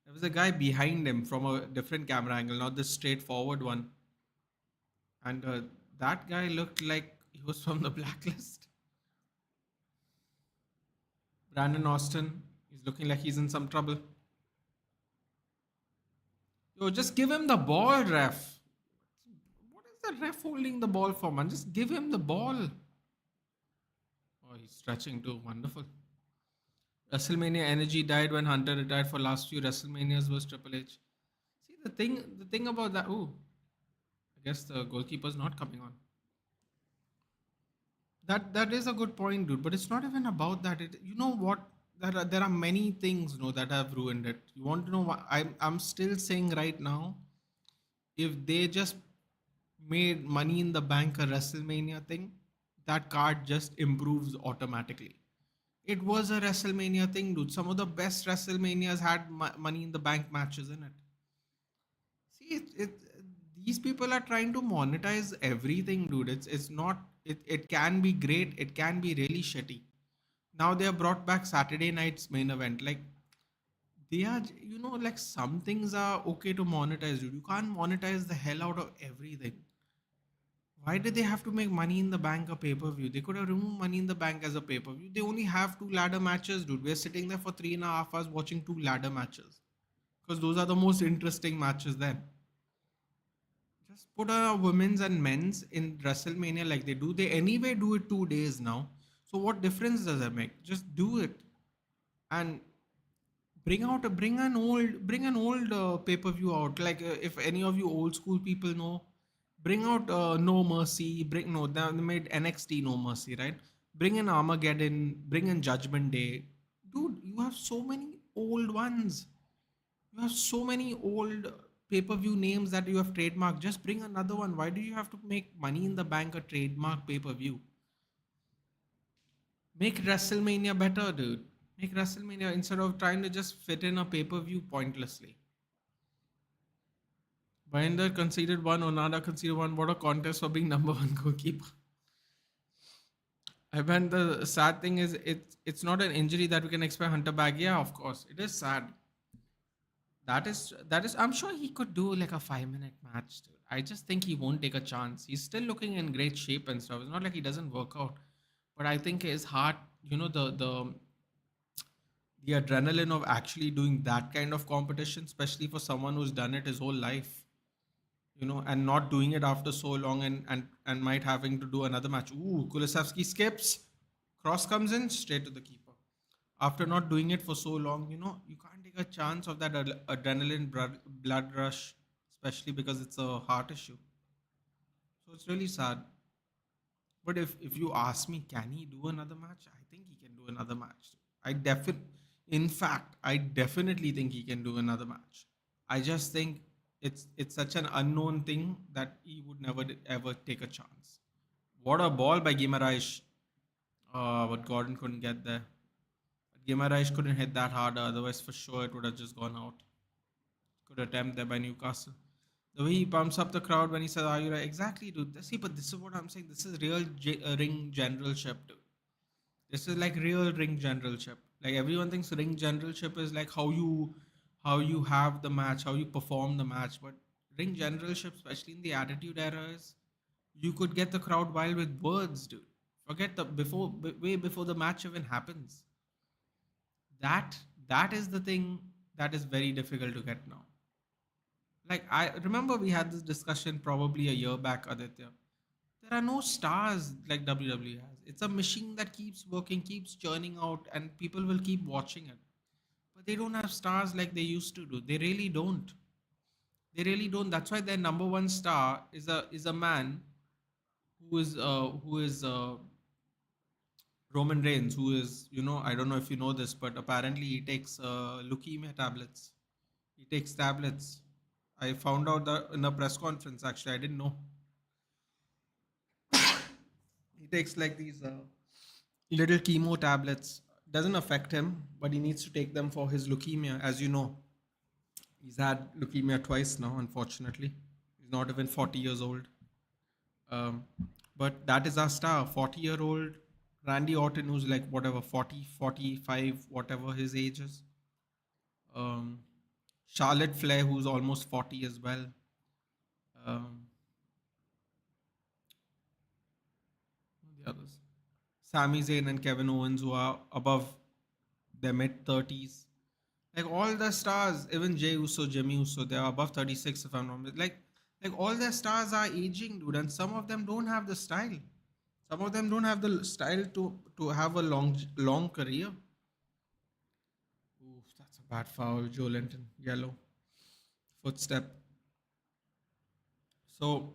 There was a guy behind him from a different camera angle, not the straightforward one. And that guy looked like he was from the Blacklist. Brandon Austin, he's looking like he's in some trouble. Yo, just give him the ball, ref. What is the ref holding the ball for, man? Just give him the ball. Oh, he's stretching too. Wonderful. WrestleMania energy died when Hunter retired for last few WrestleManias was Triple H. See the thing about that. Ooh, I guess the goalkeeper's not coming on. That is a good point, dude. But it's not even about that. You know what? There are many things, that have ruined it. You want to know what? I'm still saying right now, if they just made Money in the Bank a WrestleMania thing, that card just improves automatically. It was a WrestleMania thing, dude. Some of the best WrestleManias had Money in the Bank matches in it. See, these people are trying to monetize everything, dude. It's not. It can be great. It can be really shitty. Now they have brought back Saturday night's main event. Like they are, like some things are okay to monetize, dude. You can't monetize the hell out of everything. Why did they have to make Money in the Bank a pay per view? They could have removed Money in the Bank as a pay per view. They only have two ladder matches, dude. We're sitting there for 3.5 hours watching two ladder matches because those are the most interesting matches then. Just put a women's and men's in WrestleMania like they do. They anyway do it 2 days now. So what difference does that make? Just do it and bring an old pay per view out. Like if any of you old school people know, bring out No Mercy. They made NXT No Mercy, right? Bring in Armageddon. Bring in Judgment Day, dude. You have so many old ones. You have so many old pay per view names that you have trademarked. Just bring another one. Why do you have to make Money in the Bank a trademark pay per view? Make WrestleMania better, dude. Make WrestleMania instead of trying to just fit in a pay per view pointlessly. Binder conceded one, Onada conceded one. What a contest for being number one goalkeeper. I mean, the sad thing is, it's not an injury that we can expect Hunter back. Yeah, of course, it is sad. That is. I'm sure he could do like a 5 minute match. Dude. I just think he won't take a chance. He's still looking in great shape and stuff. It's not like he doesn't work out, but I think his heart, the adrenaline of actually doing that kind of competition, especially for someone who's done it his whole life, and not doing it after so long and might having to do another match. Ooh, Kulisevsky skips, cross comes in straight to the keeper. After not doing it for so long, you can't take a chance of that adrenaline blood rush, especially because it's a heart issue. So it's really sad. But if you ask me, can he do another match? I think he can do another match. I definitely. In fact, I definitely think he can do another match. I just think it's such an unknown thing that he would never ever take a chance. What a ball by Guimaraes. But Gordon couldn't get there. Guimaraes couldn't hit that harder, otherwise for sure it would have just gone out. Good attempt there by Newcastle. The way he pumps up the crowd when he says, "Are you right?" Exactly, dude. See, but this is what I'm saying. This is real ring generalship, dude. This is like real ring generalship. Like everyone thinks ring generalship is like how you have the match, how you perform the match. But ring generalship, especially in the attitude era, is you could get the crowd wild with words, dude. Forget the way before the match even happens. That that is the thing that is very difficult to get now. Like I remember we had this discussion probably a year back, Aditya. There are no stars like WWE has. It's a machine that keeps working, keeps churning out, and people will keep watching it. But they don't have stars like they used to do. They really don't. They really don't. That's why their number one star is a man who is Roman Reigns, who is, I don't know if you know this, but apparently he takes leukemia tablets. He takes tablets. I found out that in a press conference. Actually, I didn't know. He takes like these little chemo tablets. Doesn't affect him, but he needs to take them for his leukemia. As you know, he's had leukemia twice now. Unfortunately, he's not even 40 years old. Um, but that is our star, 40-year-old Randy Orton, who's like whatever 40, 45, whatever his age is. Um, Charlotte Flair, who's almost 40 as well. Um, the others, Sami Zayn and Kevin Owens, who are above their mid 30s. Like all the stars, even Jey Uso, Jimmy Uso, they are above 36 if I'm not mistaken. Like all their stars are aging, dude, and some of them don't have the style. Some of them don't have the style to have a long career. Oof, that's a bad foul. Joe Linton, yellow footstep. So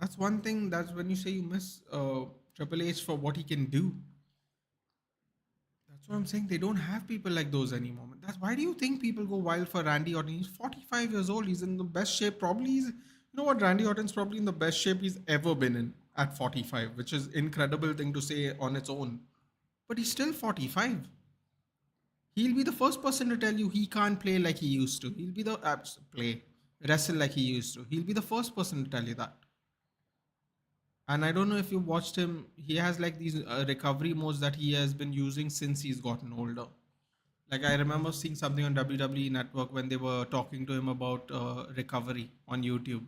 that's one thing. That's when you say you miss Triple H for what he can do. That's what I'm saying. They don't have people like those anymore. That's why do you think people go wild for Randy Orton? He's 45 years old. He's in the best shape. Probably he's, you know what? Randy Orton's probably in the best shape he's ever been in at 45, which is incredible thing to say on its own. But he's still 45. He'll be the first person to tell you he can't play like he used to. He'll be the play wrestle like he used to. He'll be the first person to tell you that. And I don't know if you watched him. He has like these recovery modes that he has been using since he's gotten older. Like I remember seeing something on WWE Network when they were talking to him about recovery on YouTube.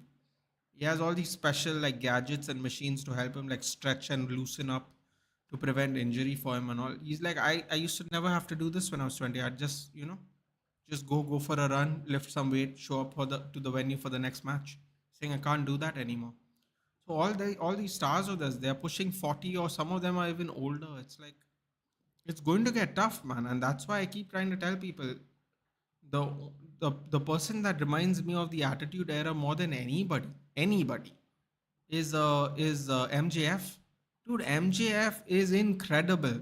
He has all these special like gadgets and machines to help him like stretch and loosen up to prevent injury for him and all. He's like, I used to never have to do this when I was 20. I'd just go for a run, lift some weight, show up for the to the venue for the next match. Saying I can't do that anymore. So all these stars of this, they're pushing 40 or some of them are even older. It's like it's going to get tough, man. And that's why I keep trying to tell people the the person that reminds me of the attitude era more than anybody is MJF. Dude, MJF is incredible.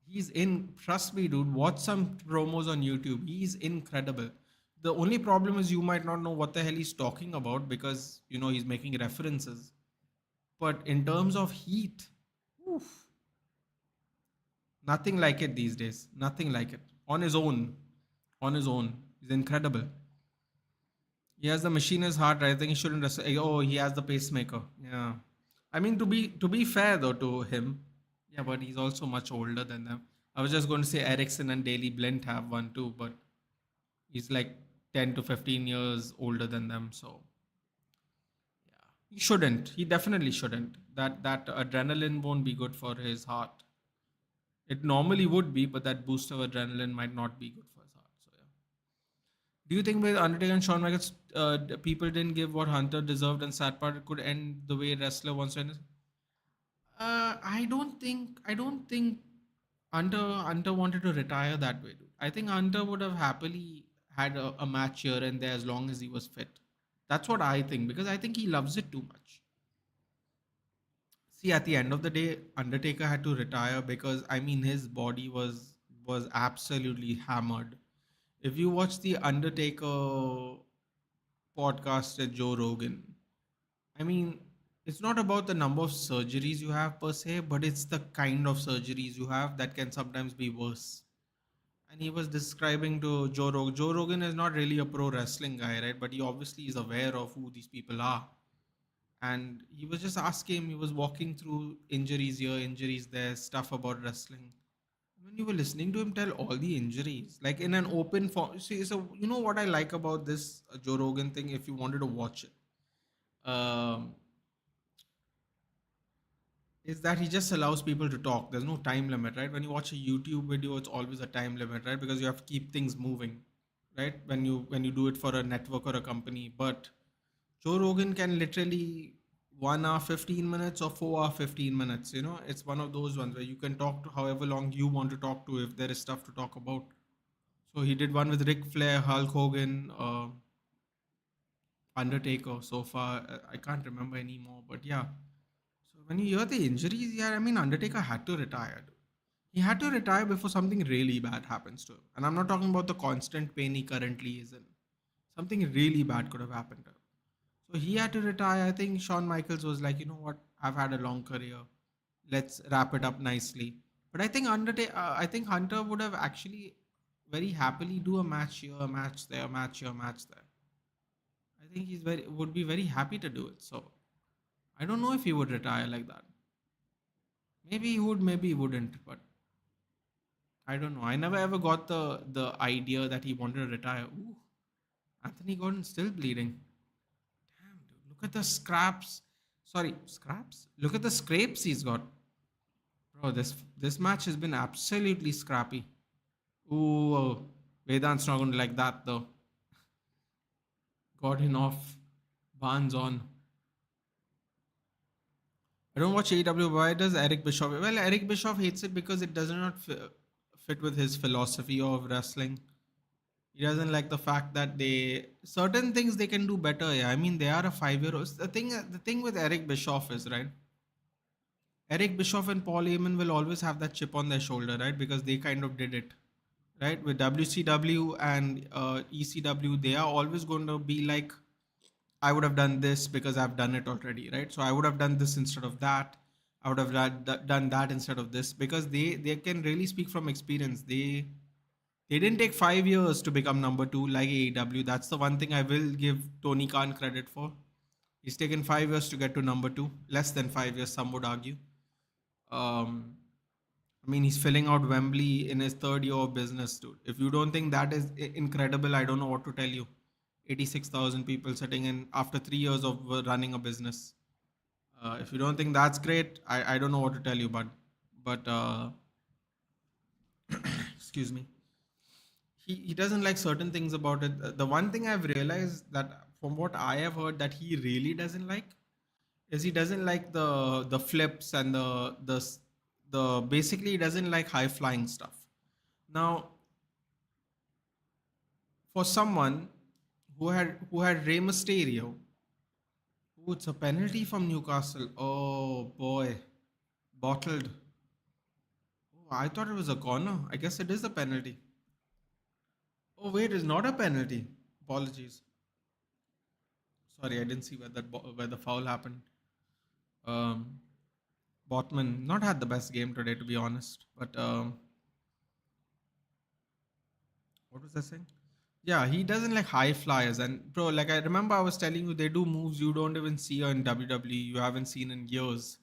He's in, trust me, dude. Watch some promos on YouTube. He's incredible. The only problem is you might not know what the hell he's talking about because he's making references. But in terms of heat, oof, nothing like it these days. Nothing like it. On his own. On his own. He's incredible. He has the machine in his heart. I think he shouldn't wrestle. Oh, he has the pacemaker. Yeah. I mean, to be fair though to him, yeah, but he's also much older than them. I was just going to say Ericsson and Daily Blint have one too, but he's like 10 to 15 years older than them. So yeah, he shouldn't. He definitely shouldn't. That adrenaline won't be good for his heart. It normally would be, but that boost of adrenaline might not be good for his heart. So yeah. Do you think with Undertaker and Shawn Michaels, people didn't give what Hunter deserved, and sad part it could end the way wrestler wants to end? I don't think Hunter wanted to retire that way, dude. I think Hunter would have happily had a match here and there as long as he was fit. That's what I think because I think he loves it too much. See, at the end of the day, Undertaker had to retire because I mean his body was was absolutely hammered. If you watch the Undertaker podcast at Joe Rogan, I mean, it's not about the number of surgeries you have per se, but it's the kind of surgeries you have that can sometimes be worse. And he was describing to Joe Rogan. Joe Rogan is not really a pro wrestling guy, right? But he obviously is aware of who these people are. And he was just asking him, he was walking through injuries here, injuries there, stuff about wrestling. When you were listening to him tell all the injuries, like in an open form. See, so you know what I like about this Joe Rogan thing, if you wanted to watch it, is that he just allows people to talk. There's no time limit, right? When you watch a YouTube video, it's always a time limit, right? Because you have to keep things moving, right? When you do it for a network or a company. But Joe Rogan can literally 1 hour 15 minutes or 4 hour 15 minutes. You know, it's one of those ones where you can talk to however long you want to talk to if there is stuff to talk about. So he did one with Ric Flair, Hulk Hogan, Undertaker. So far, I can't remember anymore. But yeah, so when you hear the injuries, yeah, I mean, Undertaker had to retire. He had to retire before something really bad happens to him. And I'm not talking about the constant pain he currently is in. Something really bad could have happened to him. So he had to retire. I think Shawn Michaels was like, you know what? I've had a long career. Let's wrap it up nicely. But I think Hunter would have actually very happily do a match here, a match there, a match here, a match there. I think he's very would be very happy to do it. So I don't know if he would retire like that. Maybe he would, maybe he wouldn't. But I don't know. I never ever got the idea that he wanted to retire. Ooh, Anthony Gordon still bleeding. Damn, dude. Look at the scraps. Sorry, scraps? Look at the scrapes he's got. Bro, this match has been absolutely scrappy. Ooh, Vedant's not going to like that though. Gordon off. Barnes on. I don't watch AEW. Why does Eric Bischoff? Well, Eric Bischoff hates it because it does not fit with his philosophy of wrestling. He doesn't like the fact that they certain things they can do better. Yeah, I mean they are a 5 year old. The thing with Eric Bischoff is right. Eric Bischoff and Paul Heyman will always have that chip on their shoulder, right? Because they kind of did it, right? With WCW and ECW, they are always going to be like, I would have done this because I've done it already, right? So I would have done this instead of that. I would have done that instead of this because they can really speak from experience. They didn't take 5 years to become number two like AEW. That's the one thing I will give Tony Khan credit for. He's taken 5 years to get to number two, less than 5 years, some would argue. Um, I mean, he's filling out Wembley in his third year of business, dude. If you don't think that is incredible, I don't know what to tell you. 86,000 people sitting in after 3 years of running a business. If you don't think that's great, I don't know what to tell you, but excuse me. He doesn't like certain things about it. The one thing I've realized that from what I have heard that he really doesn't like is he doesn't like the flips and the basically he doesn't like high flying stuff. Now, for someone who had Rey Mysterio, oh, it's a penalty from Newcastle. Oh boy, bottled. Oh, I thought it was a corner. I guess it is a penalty. Oh wait, it's not a penalty. Apologies. Sorry, I didn't see where the foul happened. Um, Botman not had the best game today, to be honest. But what was I saying? Yeah, he doesn't like high flyers. And bro, like I remember I was telling you, they do moves you don't even see in WWE. You haven't seen in years.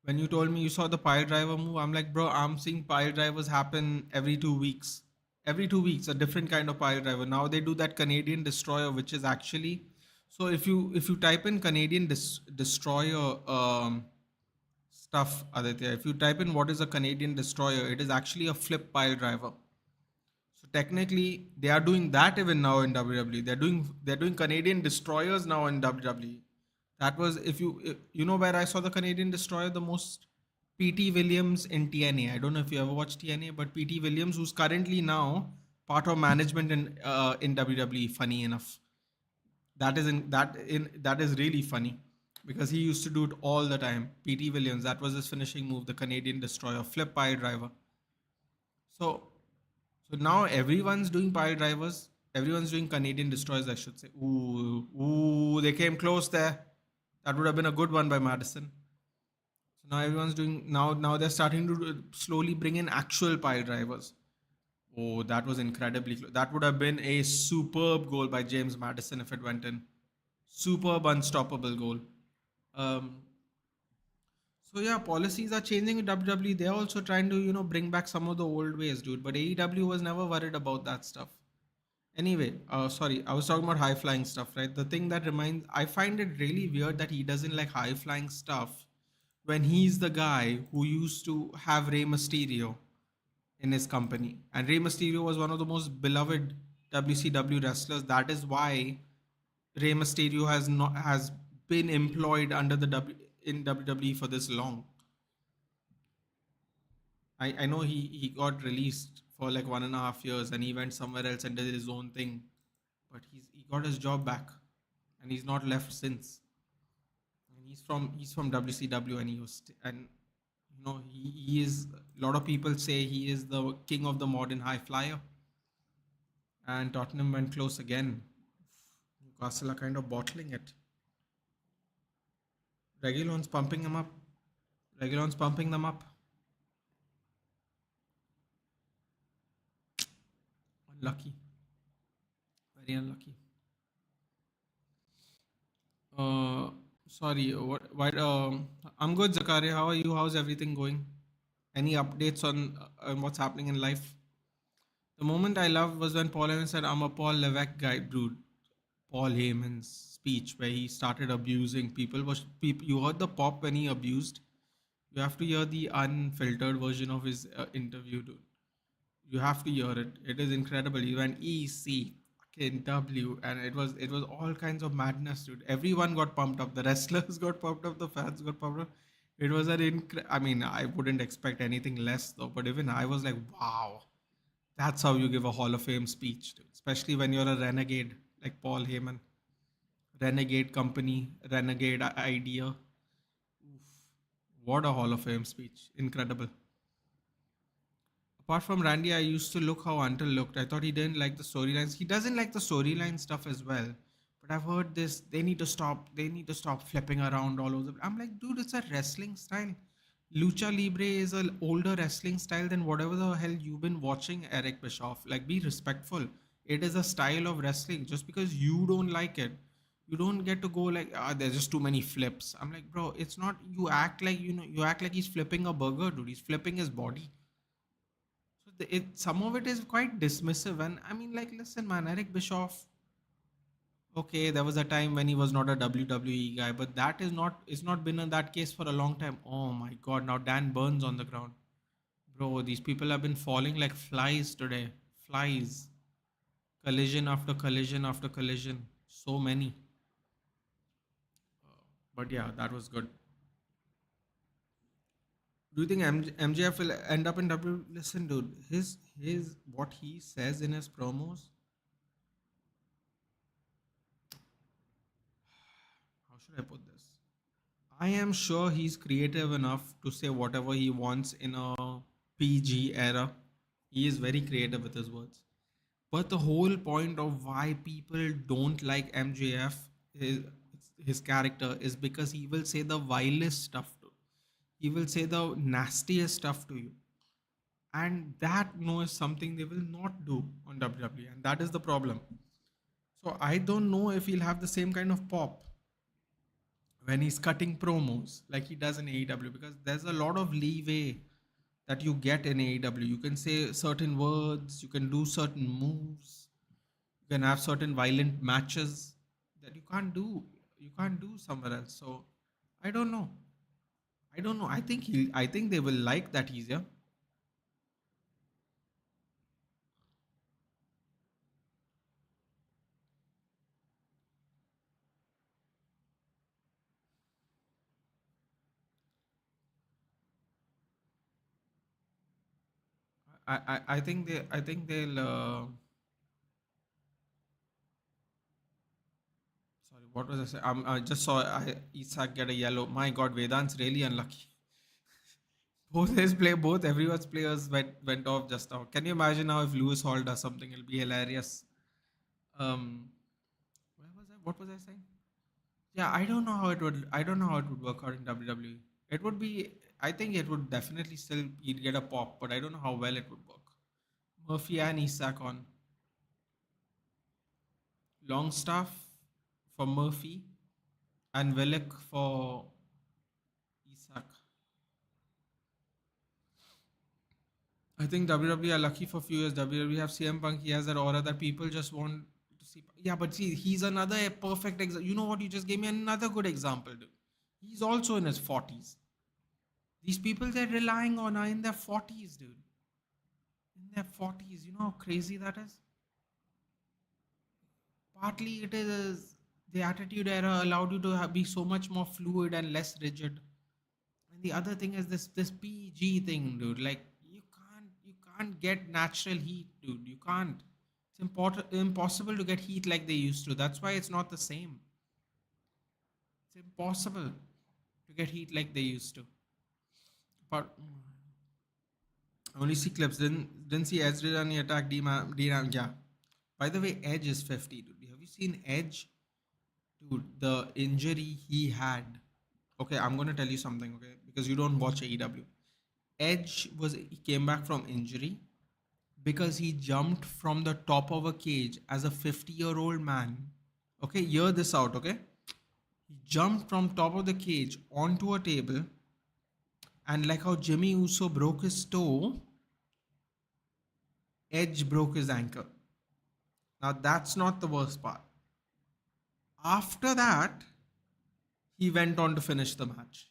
When you told me you saw the pile driver move, I'm like, bro, I'm seeing pile drivers happen every 2 weeks. Every 2 weeks, a different kind of pile driver. Now they do that Canadian destroyer, which is actually so if you type in Canadian destroyer stuff, Aditya, if you type in what is a Canadian destroyer, it is actually a flip pile driver. So technically, they are doing that even now in WWE. They're doing Canadian destroyers now in WWE. That was if you know where I saw the Canadian destroyer the most. PT Williams in TNA. I don't know if you ever watched TNA, but PT Williams, who's currently now part of management in WWE. Funny enough, that is really funny because he used to do it all the time. PT Williams, that was his finishing move, the Canadian destroyer, flip pile driver. So so now everyone's doing pile drivers. Everyone's doing Canadian destroyers, I should say. Ooh, they came close there. That would have been a good one by Madison. So now everyone's doing now they're starting to slowly bring in actual pile drivers. Oh, that was incredibly close. That would have been a superb goal by James Madison if it went in. Superb, unstoppable goal. Um, so yeah, policies are changing in WWE. They're also trying to bring back some of the old ways, dude. But AEW was never worried about that stuff. Anyway, sorry, I was talking about high flying stuff, right? The thing that reminds, I find it really weird that he doesn't like high flying stuff when he's the guy who used to have Rey Mysterio in his company. And Rey Mysterio was one of the most beloved WCW wrestlers. That is why Rey Mysterio has been employed under the in WWE for this long. I know he got released for like 1.5 years and he went somewhere else and did his own thing. But he got his job back and he's not left since. And he's from WCW and and he is, a lot of people say he is the king of the modern high flyer. And Tottenham went close again. Newcastle are kind of bottling it. Regulon's pumping them up. Regulon's pumping them up. Unlucky. Very unlucky. Uh, Sorry. What? Why? I'm good, Zakaria. How are you? How's everything going? Any updates on what's happening in life? The moment I loved was when Paul Heyman said, "I'm a Paul Levesque guy, dude." Paul Heyman's speech where he started abusing people was people. You heard the pop when he abused. You have to hear the unfiltered version of his interview, dude. You have to hear it. It is incredible. He went EC fucking W, and it was all kinds of madness, dude. Everyone got pumped up. The wrestlers got pumped up. The fans got pumped up. It was I mean, I wouldn't expect anything less though. But even I was like, wow, that's how you give a Hall of Fame speech, dude. Especially when you're a renegade like Paul Heyman. Renegade company, renegade idea. What a Hall of Fame speech! Incredible. Apart from Randy, I used to look how Until looked. I thought he didn't like the storylines. He doesn't like the storyline stuff as well. But I've heard this. They need to stop. They need to stop flipping around all over. I'm like, dude, it's a wrestling style. Lucha Libre is an older wrestling style than whatever the hell you've been watching, Eric Bischoff. Like, be respectful. It is a style of wrestling. Just because you don't like it, you don't get to go like, there's just too many flips. I'm like, bro, it's not. You act like you act like he's flipping a burger, dude. He's flipping his body. So some of it is quite dismissive, and I mean, like, listen, man, Eric Bischoff. Okay, there was a time when he was not a WWE guy, but that is not. It's not been in that case for a long time. Oh my God! Now Dan Burns on the ground, bro. These people have been falling like flies today. Flies, collision after collision after collision. So many. But yeah, that was good. Do you think MJF will end up in W? Listen, dude, his what he says in his promos. How should I put this? I am sure he's creative enough to say whatever he wants in a PG era. He is very creative with his words. But the whole point of why people don't like MJF, his character, is because he will say the vilest stuff to. He will say the nastiest stuff to you. And that no is something they will not do on WWE. And that is the problem. So I don't know if he'll have the same kind of pop when he's cutting promos like he does in AEW, because there's a lot of leeway that you get in AEW. You can say certain words, you can do certain moves, you can have certain violent matches that you can't do somewhere else. So I don't know. I don't know. I think they will like that he's here. I think they'll sorry, what was I saying? I just saw Isak get a yellow. My God, Vedant's really unlucky. Both everyone's players went off just now. Can you imagine now if Lewis Hall does something? It'll be hilarious. Um, where was I? What was I saying? Yeah, I don't know how it would. I don't know how it would work out in WWE. It would be. I think it would definitely still you'd get a pop, but I don't know how well it would work. Murphy and Isak on Longstaff for Murphy and Willock for Isak. I think WWE are lucky for few years. WWE have CM Punk. He has that aura that people just want to see. Yeah, but see, he's another perfect example. You know what? You just gave me another good example, dude. He's also in his 40s. These people they're relying on are in their 40s, dude. In their 40s. You know how crazy that is? Partly it is the attitude era allowed you to be so much more fluid and less rigid. And the other thing is this PG thing, dude. Like you can't get natural heat, dude. You can't. It's impossible to get heat like they used to. That's why it's not the same. It's impossible to get heat like they used to. But I only see clips. Didn't see Edge did any attack D-Ram. Yeah. By the way, Edge is 50, dude. Have you seen Edge? Dude, the injury he had. Okay, I'm gonna tell you something, okay? Because you don't watch AEW. He came back from injury because he jumped from the top of a cage as a 50-year-old man. Okay, hear this out, okay? He jumped from top of the cage onto a table, and like how Jimmy Uso broke his toe, Edge broke his ankle. Now that's not the worst part. After that, he went on to finish the match.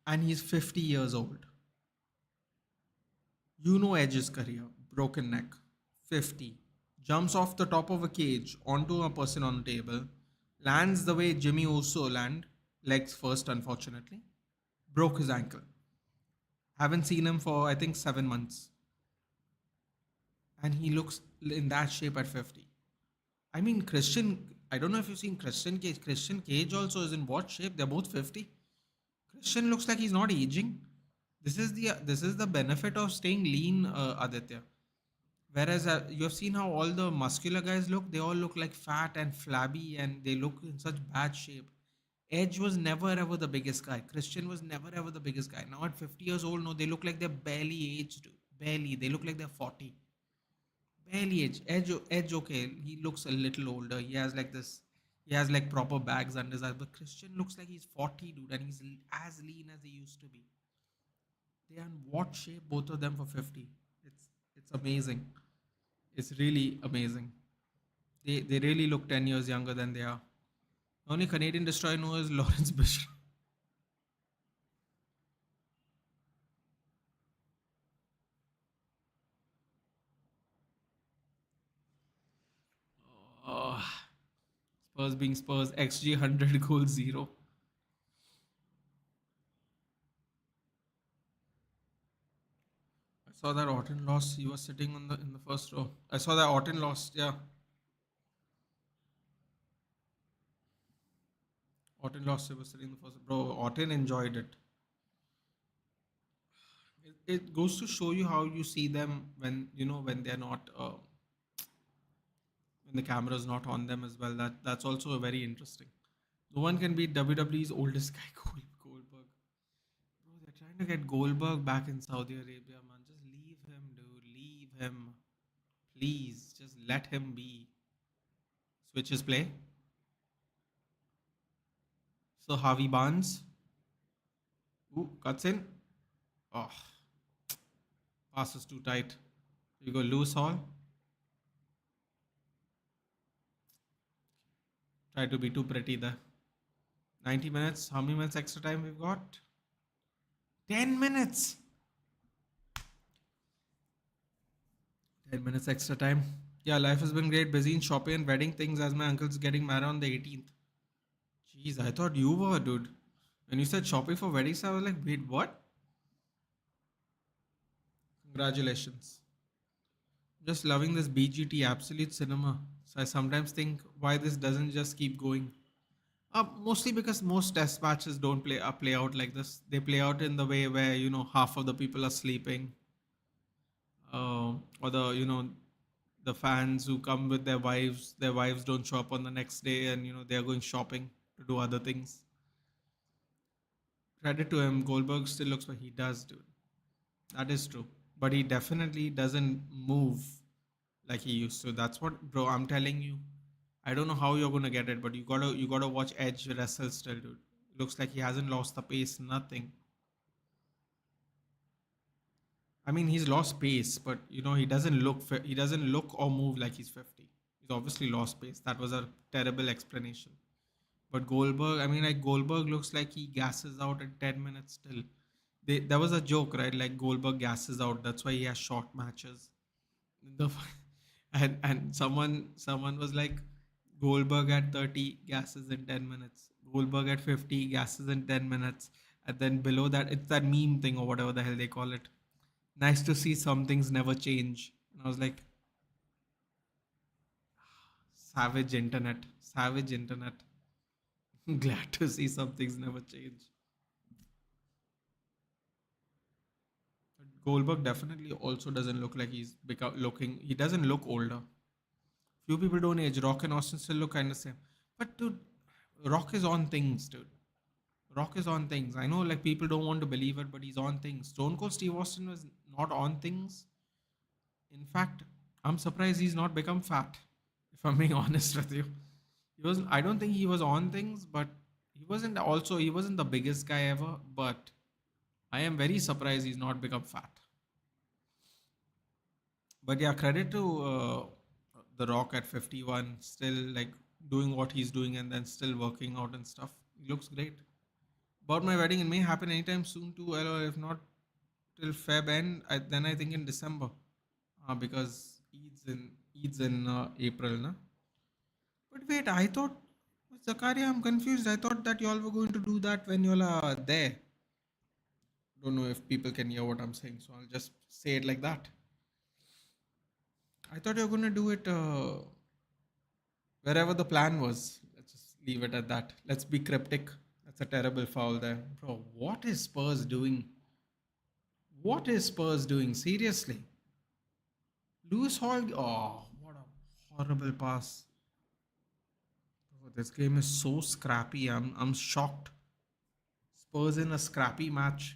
And he's 50 years old. You know Edge's career. Broken neck. 50. Jumps off the top of a cage onto a person on a table. Lands the way Jimmy Uso land. Legs first, unfortunately. Broke his ankle. Haven't seen him for, I think, 7 months. And he looks in that shape at 50. I mean, I don't know if you've seen Christian Cage. Christian Cage also is in what shape? They're both 50. Christian looks like he's not aging. This is the benefit of staying lean, Aditya. Whereas you have seen how all the muscular guys look, they all look like fat and flabby and they look in such bad shape. Edge was never ever the biggest guy. Christian was never ever the biggest guy. Now at 50 years old, no, they look like they're barely aged. Barely. They look like they're 40. Barely aged. Edge, okay, he looks a little older. He has like proper bags under his eyes. But Christian looks like he's 40, dude, and he's as lean as he used to be. They are in what shape, both of them for 50. It's amazing. It's really amazing. They really look 10 years younger than they are. The only Canadian destroyer I know is Lawrence Bishop. Oh, Spurs being Spurs, XG 100 goal 0. I saw that Orton lost. He was sitting in the first row. I saw that Orton lost. Yeah, Orton lost. He was sitting in the first. Bro, Orton enjoyed it. It goes to show you how you see them when they're not when the camera is not on them as well. That's also a very interesting. No one can beat WWE's oldest guy, Goldberg. Bro, they're trying to get Goldberg back in Saudi Arabia, man. Just leave him, dude. Leave him. Please, just let him be. Switches play. So Harvey Barnes. Ooh, cuts in. Oh, pass is too tight. You go loose Hall. Try to be too pretty there. 90 minutes. How many minutes extra time we've got? 10 minutes. 10 minutes extra time. Yeah, life has been great. Busy in shopping and wedding things as my uncle's getting married on the 18th. Jeez, I thought you were, dude. When you said shopping for weddings, I was like, wait, what? Congratulations. Just loving this BGT absolute cinema. So I sometimes think why this doesn't just keep going. Mostly because most test matches don't play out like this. They play out in the way where half of the people are sleeping, or the fans who come with their wives don't show up on the next day, and they are going shopping to do other things. Credit to him, Goldberg still looks what he does, dude. That is true, but he definitely doesn't move like he used to. That's what, bro. I'm telling you. I don't know how you're gonna get it, but you gotta watch Edge wrestle still, dude. Looks like he hasn't lost the pace, nothing. I mean, he's lost pace, but he doesn't look or move like he's 50. He's obviously lost pace. That was a terrible explanation. But Goldberg, I mean, like Goldberg looks like he gasses out at 10 minutes still. There was a joke, right? Like Goldberg gasses out. That's why he has short matches. The and someone was like, Goldberg at 30 gases in 10 minutes. Goldberg at 50 gases in 10 minutes. And then below that, it's that meme thing or whatever the hell they call it. Nice to see some things never change. And I was like, savage internet. Savage internet. Glad to see some things never change. But Goldberg definitely also doesn't look like he's he doesn't look older. Few people don't age. Rock and Austin still look kind of same. But dude, Rock is on things, dude. Rock is on things. I know like people don't want to believe it, but he's on things. Stone Cold Steve Austin was not on things. In fact, I'm surprised he's not become fat. If I'm being honest with you, he was. I don't think he was on things, but he wasn't. Also, he wasn't the biggest guy ever. But I am very surprised he's not become fat. But yeah, credit to the Rock at 51, still like doing what he's doing and then still working out and stuff. He looks great. About my wedding, it may happen anytime soon too. Or if not till Feb end, then I think in December, because Eid's in April, na. But wait, I thought Zakaria, I'm confused. I thought that y'all were going to do that when y'all are there. Don't know if people can hear what I'm saying, so I'll just say it like that. I thought you were going to do it wherever the plan was. Let's just leave it at that. Let's be cryptic. That's a terrible foul there. Bro, what is Spurs doing? What is Spurs doing? Seriously. Lewis Hall. Oh, what a horrible pass. Oh, this game is so scrappy. I'm shocked. Spurs in a scrappy match.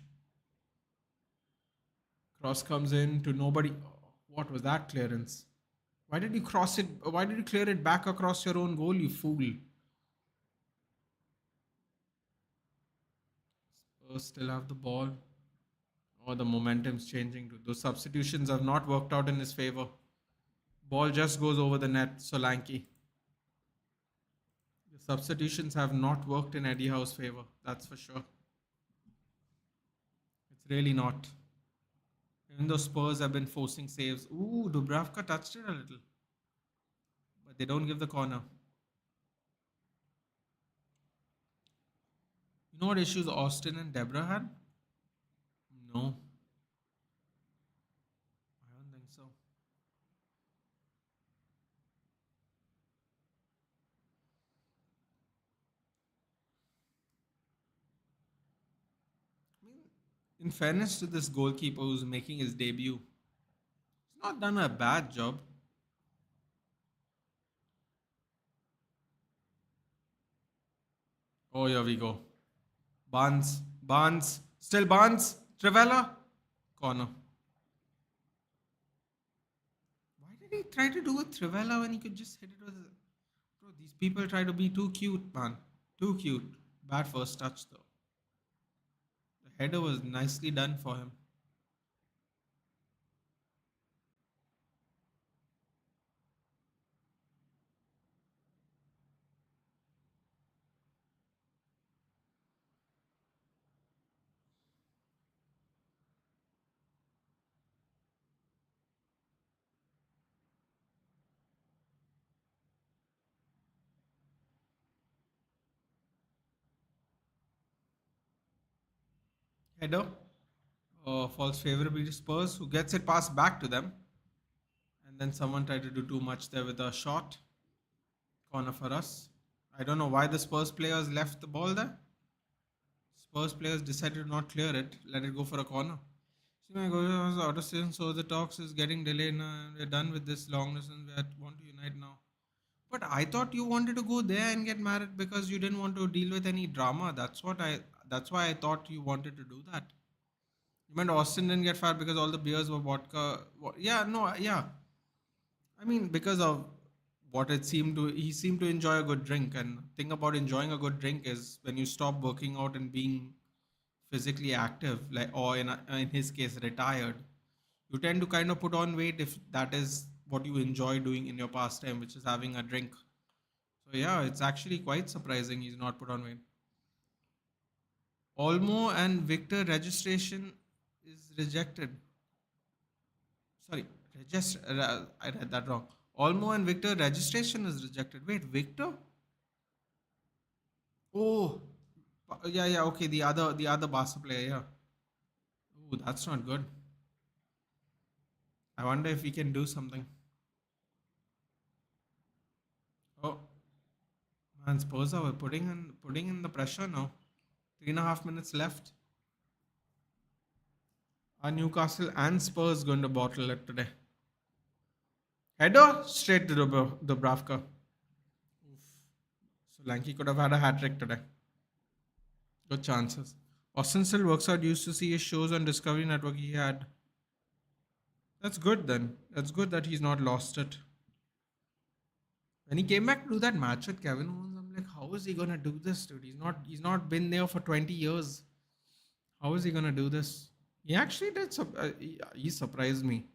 Cross comes in to nobody. Oh, what was that clearance? Why did you cross it? Why did you clear it back across your own goal, you fool? Spurs still have the ball. Oh, the momentum's changing. Those substitutions have not worked out in his favor. Ball just goes over the net, Solanke. The substitutions have not worked in Eddie Howe's favor. That's for sure. It's really not. Even though Spurs have been forcing saves. Ooh, Dubravka touched it a little. But they don't give the corner. You know what issues Austin and Deborah had? No. I don't think so. I mean, in fairness to this goalkeeper who's making his debut, he's not done a bad job. Oh, here we go. Barnes, still Barnes, Trivella, corner. Why did he try to do with Trivella when he could just hit it with? Bro, these people try to be too cute, man. Too cute. Bad first touch though. The header was nicely done for him. Header falls favorably to Spurs, who gets it passed back to them. And then someone tried to do too much there with a shot. Corner for us. I don't know why the Spurs players left the ball there. Spurs players decided to not clear it, let it go for a corner. See, my goal was out of season, so the talks is getting delayed now. We're done with this long distance. Want to unite now. But I thought you wanted to go there and get married because you didn't want to deal with any drama. That's why I thought you wanted to do that. You meant Austin didn't get fired because all the beers were vodka. Yeah, no, yeah. I mean, because of what it seemed to, he seemed to enjoy a good drink. And thing about enjoying a good drink is when you stop working out and being physically active, like, or in his case, retired, you tend to kind of put on weight if that is what you enjoy doing in your pastime, which is having a drink. So yeah, it's actually quite surprising he's not put on weight. Olmo and Victor registration is rejected. Sorry, I read that wrong. Olmo and Victor registration is rejected. Wait, Victor? Oh, yeah, yeah. Okay, the other Barca player. Yeah. Oh, that's not good. I wonder if we can do something. Oh, man, Spurs are putting in the pressure now. 3.5 minutes left. Are Newcastle and Spurs going to bottle it today? Header straight to Dubravka. So Lanky could have had a hat trick today. Good chances. Austin still works out. Used to see his shows on Discovery Network. He had. That's good then. That's good that he's not lost it. When he came back to do that match with Kevin Owens, I'm like, how is he gonna do this, dude? He's not been there for 20 years. How is he gonna do this? He actually did. He surprised me.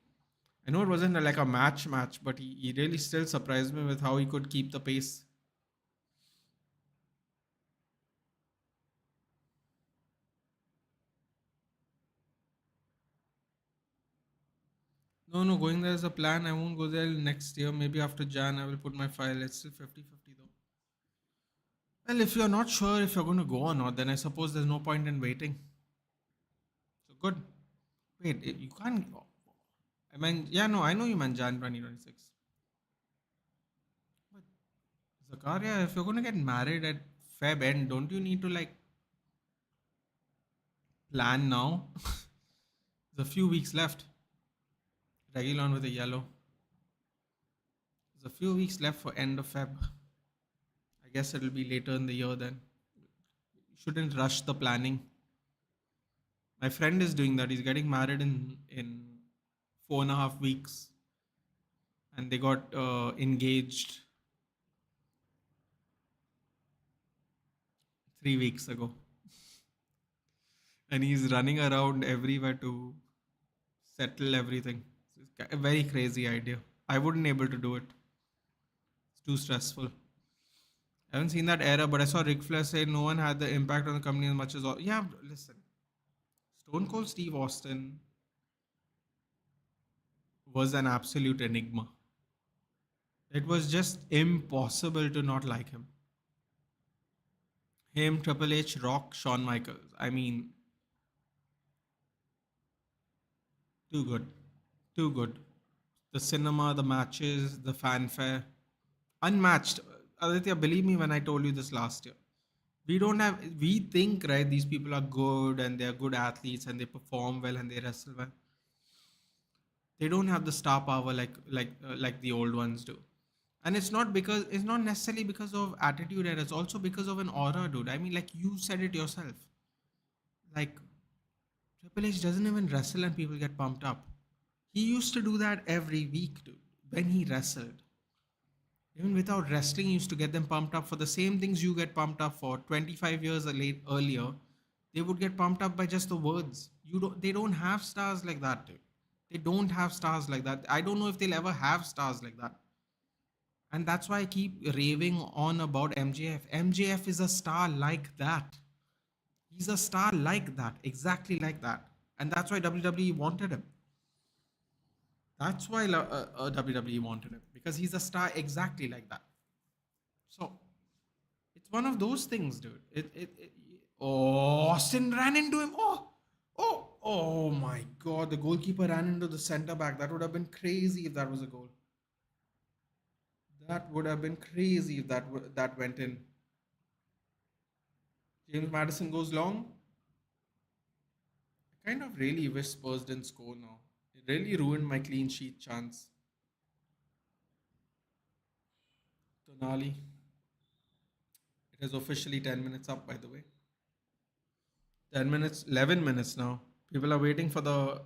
I know it wasn't like a match, but he really still surprised me with how he could keep the pace. No, no, going there is a plan. I won't go there next year. Maybe after Jan, I will put my file. It's still 50-50 though. Well, if you're not sure if you're going to go or not, then I suppose there's no point in waiting. So good. Wait, you can't. I mean, yeah, no, I know you meant Jan 2026. But Zakaria, if you're going to get married at Feb end, don't you need to like plan now? There's a few weeks left. Regulon with a yellow. There's a few weeks left for end of Feb. I guess it'll be later in the year then. You shouldn't rush the planning. My friend is doing that. He's getting married in 4.5 weeks, and they got engaged 3 weeks ago. And he's running around everywhere to settle everything. It's a very crazy idea. I wouldn't able to do it. It's too stressful. I haven't seen that era, but I saw Ric Flair say no one had the impact on the company as much as all. Yeah, listen. Stone Cold Steve Austin was an absolute enigma. It was just impossible to not like him. Him, Triple H, Rock, Shawn Michaels. I mean, too good. Too good. The cinema, the matches, the fanfare. Unmatched. Aditya, believe me when I told you this last year. We think, right, these people are good and they're good athletes and they perform well and they wrestle well. They don't have the star power like the old ones do. And it's not necessarily because of attitude, and it's also because of an aura, dude. I mean, like you said it yourself. Like Triple H doesn't even wrestle and people get pumped up. He used to do that every week, dude, when he wrestled. Even without wrestling, he used to get them pumped up for the same things you get pumped up for 25 years earlier. They would get pumped up by just the words. They don't have stars like that, dude. They don't have stars like that. I don't know if they'll ever have stars like that. And that's why I keep raving on about MJF. MJF is a star like that. He's a star like that, exactly like that. And that's why WWE wanted him. That's why WWE wanted him, because he's a star exactly like that. So it's one of those things, dude. Oh, Austin ran into him. Oh my God! The goalkeeper ran into the center back. That would have been crazy if that was a goal. That would have been crazy if that went in. James Madison goes long. I kind of really wish Spurs didn't score now. It really ruined my clean sheet chance. Tonali. It is officially 10 minutes up, by the way. 10 minutes, 11 minutes now. People are waiting for the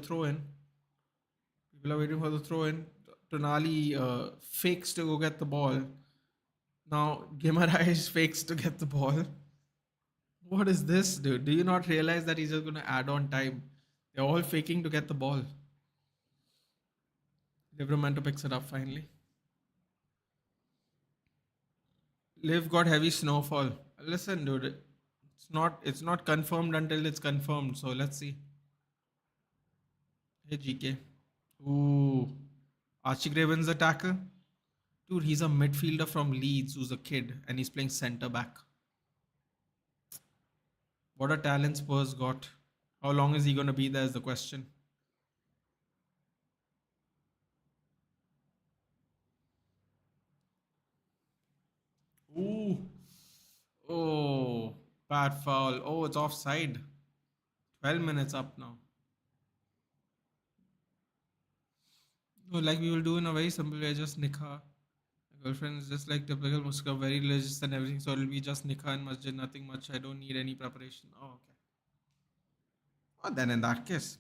throw in. People are waiting for the throw in. Tonali fakes to go get the ball. Now Guimaraes fakes to get the ball. What is this, dude? Do you not realize that he's just going to add on time? They're all faking to get the ball. Livramento picks it up finally. Liv got heavy snowfall. Listen, dude, it's not confirmed until it's confirmed. So let's see. Hey GK. Ooh. Archie wins the tackle. Dude, he's a midfielder from Leeds who's a kid and he's playing centre back. What a talent Spurs got. How long is he going to be there is the question. Ooh. Oh, bad foul. Oh, it's offside. 12 minutes up now. No, like we will do in a very simple way, just nikah. My girlfriend is just like typical Muslim, very religious and everything, so it'll be just nikah and masjid, nothing much. I don't need any preparation. Oh, okay. Well, then in that case,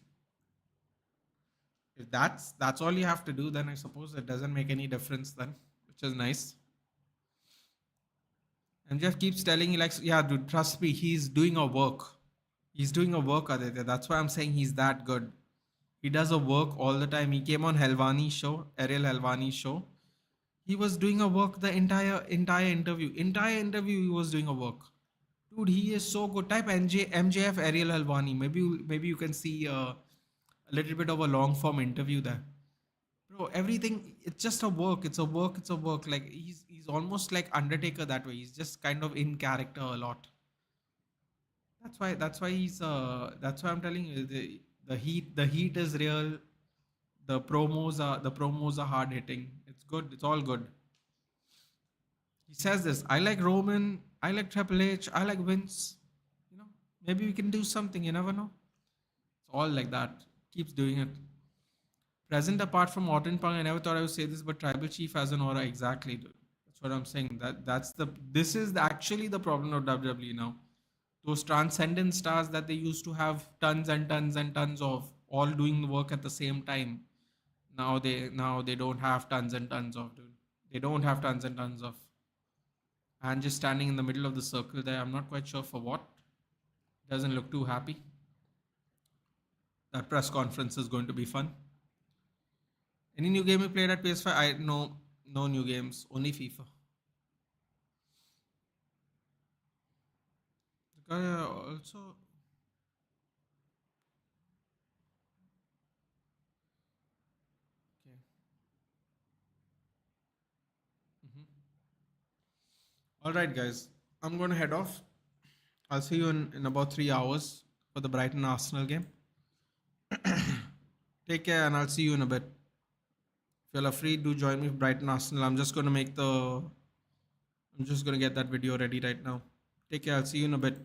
if that's all you have to do, then I suppose it doesn't make any difference then, which is nice. And Jeff keeps telling you like, yeah, dude, trust me, he's doing a work. He's doing a work, Aditya. That's why I'm saying he's that good. He does a work all the time. He came on Helvani's show, Ariel Helvani's show. He was doing a work the entire interview. Entire interview he was doing a work. Dude, he is so good. Type MJF Ariel Helvani. Maybe you can see a little bit of a long form interview there. Bro, everything it's just a work. It's a work. It's a work. Like he's almost like Undertaker that way. He's just kind of in character a lot. That's why I'm telling you the heat is real. The promos are hard hitting. It's good. It's all good. He says this. I like Roman. I like Triple H. I like Vince. You know, maybe we can do something. You never know. It's all like that. Keeps doing it. Present apart from Orton Punk, I never thought I would say this, but Tribal Chief has an aura. Exactly, dude. That's what I'm saying. This is actually the problem of WWE now. Those transcendent stars that they used to have tons and tons and tons of, all doing the work at the same time. Now they don't have tons and tons of, dude. They don't have tons and tons of. And just standing in the middle of the circle there, I'm not quite sure for what. Doesn't look too happy. That press conference is going to be fun. Any new game you played at PS5? No new games, only FIFA. The guy also. Okay. Mhm. All right, guys. I'm going to head off. I'll see you in about 3 hours for the Brighton Arsenal game. Take care, and I'll see you in a bit. If you're free, do join me for Brighton Arsenal. I'm just going to get that video ready right now. Take care. I'll see you in a bit.